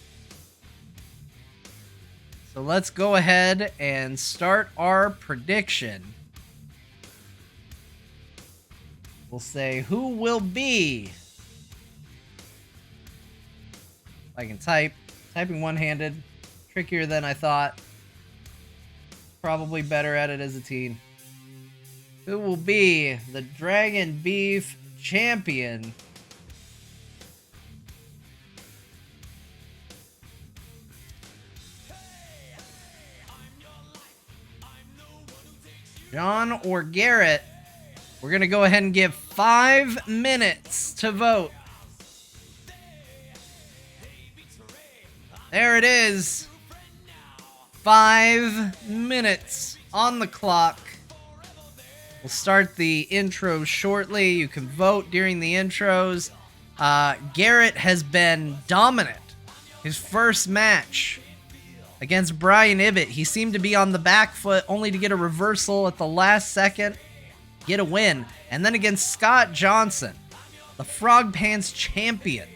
So let's go ahead and start our prediction. We'll say who will be. If I can typing one-handed, trickier than I thought. Probably better at it as a teen. Who will be the Dragon Beef champion? John or Garrett? We're going to go ahead and give 5 minutes to vote. There it is. 5 minutes on the clock. We'll start the intros shortly. You can vote during the intros. Garrett has been dominant. His first match against Brian Ibbott, he seemed to be on the back foot only to get a reversal at the last second, get a win. And then against Scott Johnson, the Frogpants champion,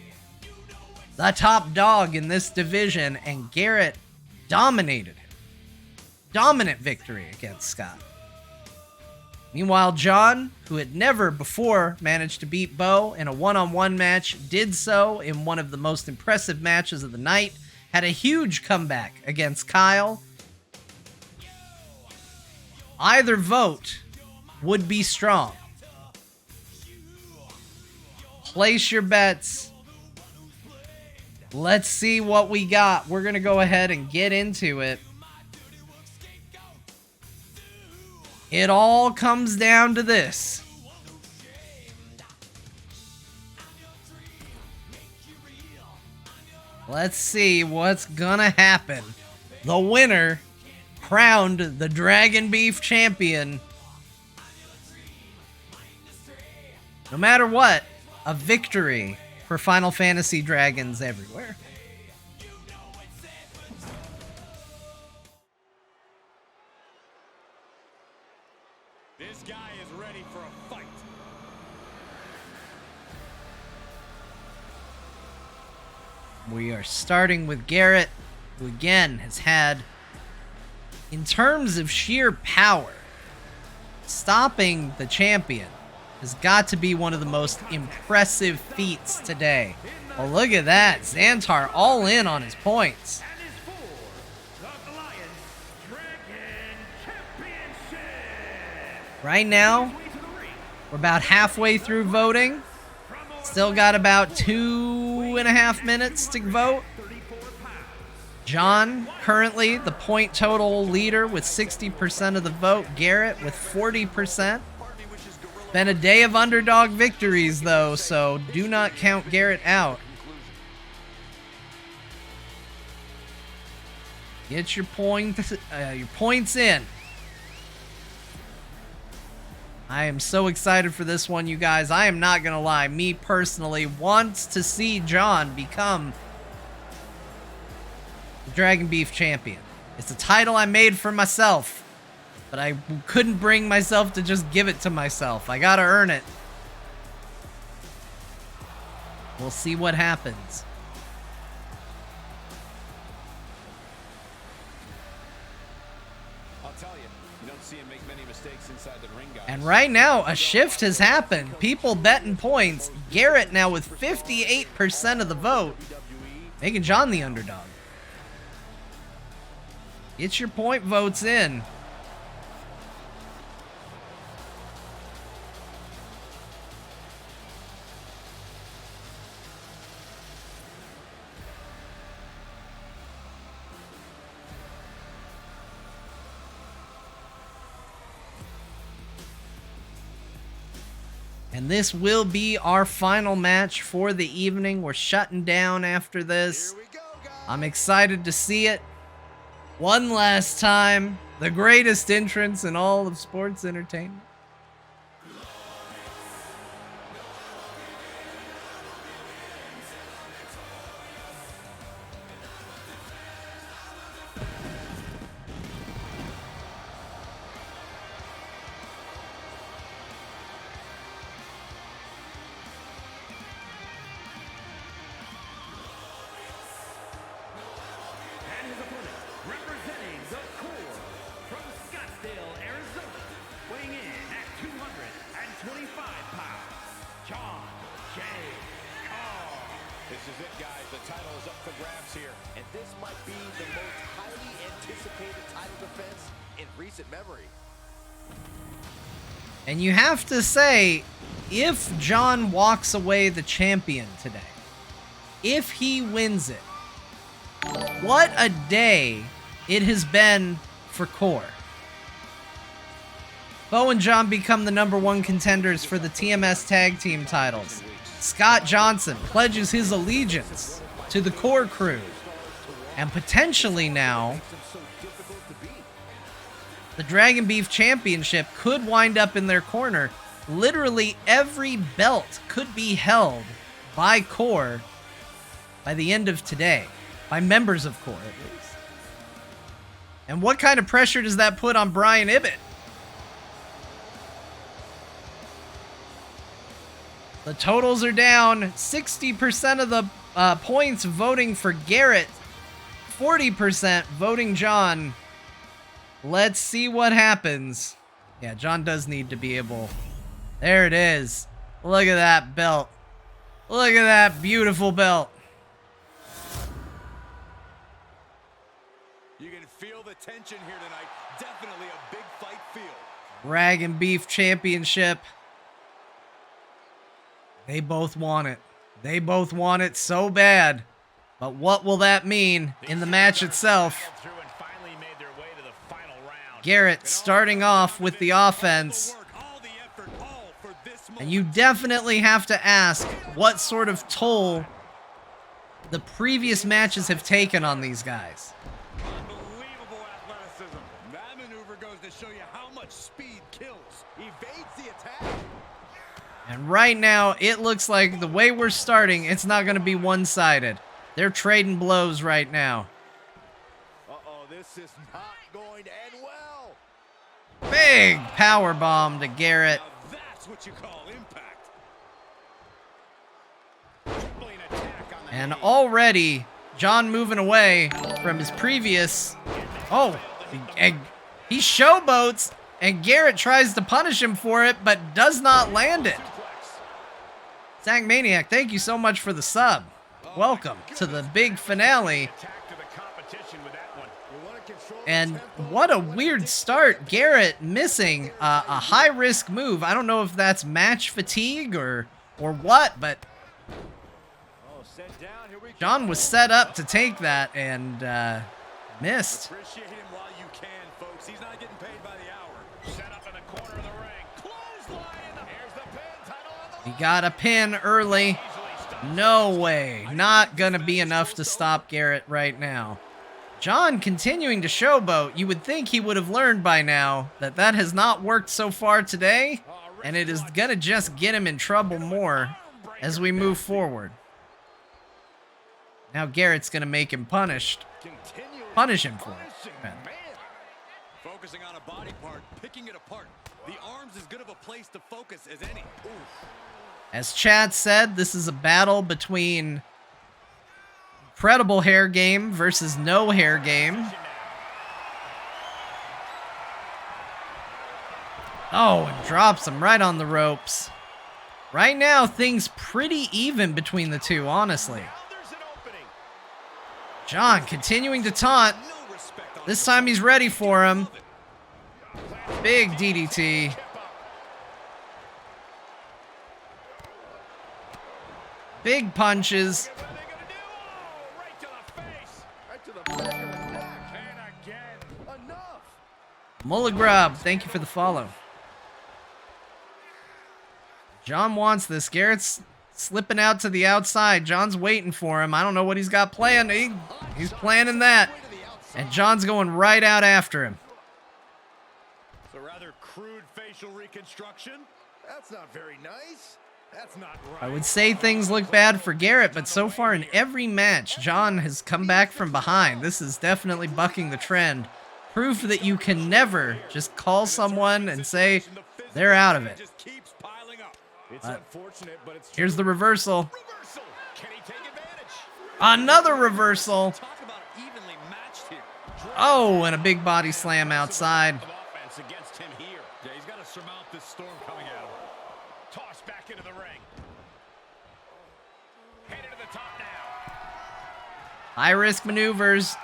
the top dog in this division, and Garrett dominated him. Dominant victory against Scott. Meanwhile, John, who had never before managed to beat Beau in a one-on-one match, did so in one of the most impressive matches of the night, had a huge comeback against Kyle. Either vote would be strong. Place your bets. Let's see what we got. We're going to go ahead and get into it. It all comes down to this. Let's see what's gonna happen. The winner crowned the Dragon Beef champion. No matter what, a victory for Final Fantasy Dragons everywhere. This guy is ready for a fight. We are starting with Garrett, who again has had, in terms of sheer power, stopping the champion has got to be one of the most impressive feats today. Well, look at that. Xantar all in on his points. Right now, we're about halfway through voting. Still got about 2.5 minutes to vote. John, currently the point total leader with 60% of the vote. Garrett with 40%. Been a day of underdog victories, though, so do not count Garrett out. Get your points in. I am so excited for this one, you guys. I am not going to lie. Me personally wants to see John become the Dragon Beef champion. It's a title I made for myself, but I couldn't bring myself to just give it to myself. I got to earn it. We'll see what happens. I'll tell you don't see him make many mistakes inside the ring, guys. And right now, a shift has happened. People betting points. Garrett now with 58% of the vote, making John the underdog. Get your point votes in. And this will be our final match for the evening. We're shutting down after this. Here we go, guys. I'm excited to see it. One last time. The greatest entrance in all of sports entertainment. And his opponent, representing the core from Scottsdale, Arizona, weighing in at 225 pounds, John J. Carr. This is it, guys. The title is up for grabs here. And this might be the most highly anticipated title defense in recent memory. And you have to say, if John walks away the champion today, if he wins it, what a day it has been for Core. Beau and John become the #1 contenders for the TMS Tag Team Titles. Scott Johnson pledges his allegiance to the Core crew. And potentially now, the Dragon Beef Championship could wind up in their corner. Literally every belt could be held by Core by the end of today. By members of Core, at least. And what kind of pressure does that put on Brian Ibbott? The totals are down. 60% of the points voting for Garrett. 40% voting John. Let's see what happens. Yeah, John does need to be able... There it is. Look at that belt. Look at that beautiful belt. You can feel the tension here tonight. Definitely a big fight feel. Dragon Beef Championship. They both want it. They both want it so bad. But what will that mean in the match itself? Garrett starting off with the offense. And you definitely have to ask what sort of toll the previous matches have taken on these guys. Unbelievable athleticism. That maneuver goes to show you how much speed kills. Evades the attack. And right now, it looks like the way we're starting, it's not going to be one-sided. They're trading blows right now. Uh-oh, this is not going to end well. Big power bomb to Garrett. Now that's what you call impact. Tripling attack on the And knee. already, John moving away from his previous... Oh, he showboats, and Garrett tries to punish him for it, but does not land it. Zach Maniac, thank you so much for the sub. Welcome to the big finale. And what a weird start. Garrett missing a high-risk move. I don't know if that's match fatigue or what, but John was set up to take that and missed. Appreciate him while you can, folks. He's not getting paid by the hour. Set up in the corner of the ring. Clothesline. Here's the pin. Title on the He got a pin early. No way. Not gonna be enough to stop Garrett right now. John continuing to showboat. You would think he would have learned by now that that has not worked so far today, and it is gonna just get him in trouble more as we move forward. Now Garrett's gonna make him punish him for it. Man. Focusing on a body part, picking it apart. The arm's as good of a place to focus as any. Oof. As Chad said, this is a battle between incredible hair game versus no hair game. Oh, and drops him right on the ropes. Right now, things pretty even between the two, honestly. Now there's an opening. John continuing to taunt. No respect on This time he's ready for him. Big DDT. Big punches. Right to the face. Right to the back of the neck. And again. Enough. Mulligrub, thank you for the follow. John wants this. Garrett's slipping out to the outside. John's waiting for him. I don't know what he's got planned. He's planning that. And John's going right out after him. It's a rather crude facial reconstruction. That's not very nice. That's not right. I would say things look bad for Garrett, but so far in every match, John has come back from behind. This is definitely bucking the trend. Proof that you can never just call someone and say they're out of it. Just keeps piling up. It's unfortunate, but it's Here's the reversal. reversal. Can he take advantage? Another reversal. Talk about evenly matched here. Oh, and a big body slam outside. Offense against him here. Yeah, he's got to surmount this storm coming at him. Toss back into the ring. Headed to the top now. High risk maneuvers.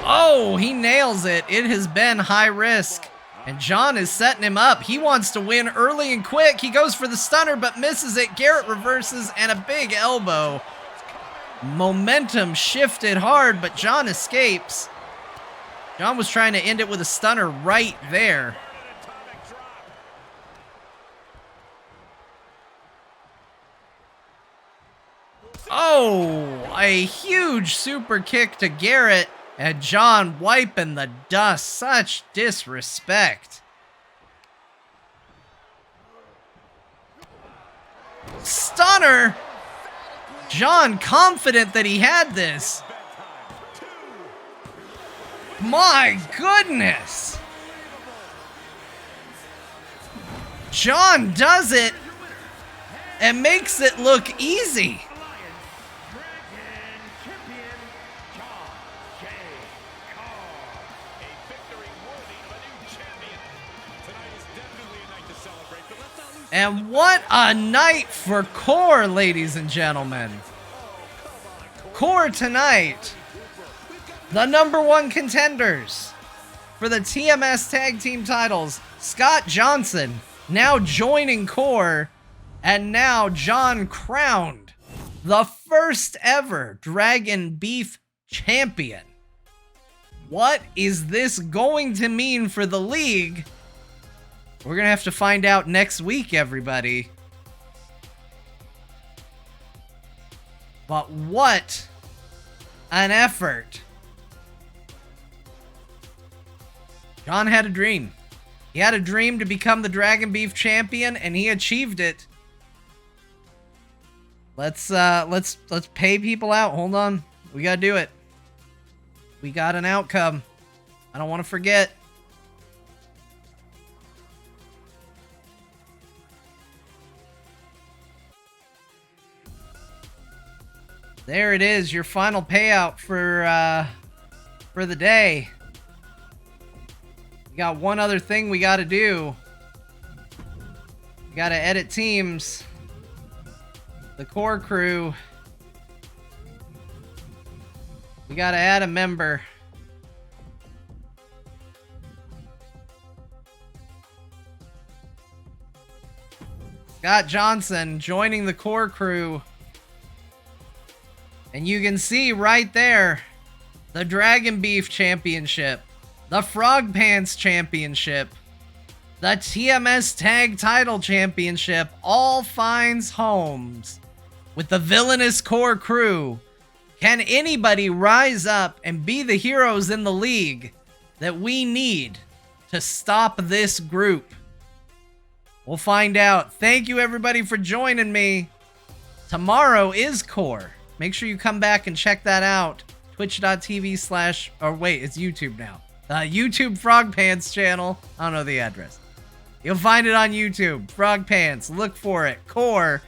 Oh, he nails it. It has been high risk. And John is setting him up. He wants to win early and quick. He goes for the stunner, but misses it. Garrett reverses and a big elbow. Momentum shifted hard, but John escapes. John was trying to end it with a stunner right there. Oh, a huge super kick to Garrett. And John wiping the dust. Such disrespect. Stunner. John confident that he had this. My goodness. John does it and makes it look easy. And what a night for Core, ladies and gentlemen. Core tonight, the #1 contenders for the TMS Tag Team Titles. Scott Johnson now joining Core, and now John crowned the first ever Dragon Beef Champion. What is this going to mean for the league? We're going to have to find out next week, everybody. But what an effort. John had a dream. He had a dream to become the Dragon Beef Champion, and he achieved it. Let's pay people out. Hold on. We got to do it. We got an outcome. I don't want to forget. There it is, your final payout for the day. We got one other thing we got to do. We got to edit teams. The Core crew. We got to add a member. Scott Johnson joining the Core crew. And you can see right there, the Dragon Beef Championship, the Frogpants Championship, the TMS Tag Title Championship all finds homes with the villainous Core crew. Can anybody rise up and be the heroes in the league that we need to stop this group? We'll find out. Thank you everybody for joining me. Tomorrow is Core. Make sure you come back and check that out. Twitch.tv/ or wait, it's YouTube now. YouTube Frogpants channel. I don't know the address. You'll find it on YouTube. Frogpants. Look for it. Core.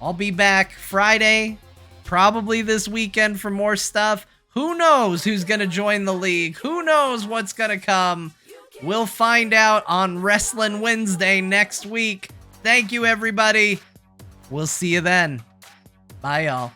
I'll be back Friday. Probably this weekend for more stuff. Who knows who's going to join the league? Who knows what's going to come? We'll find out on Wrestling Wednesday next week. Thank you, everybody. We'll see you then. Bye, y'all.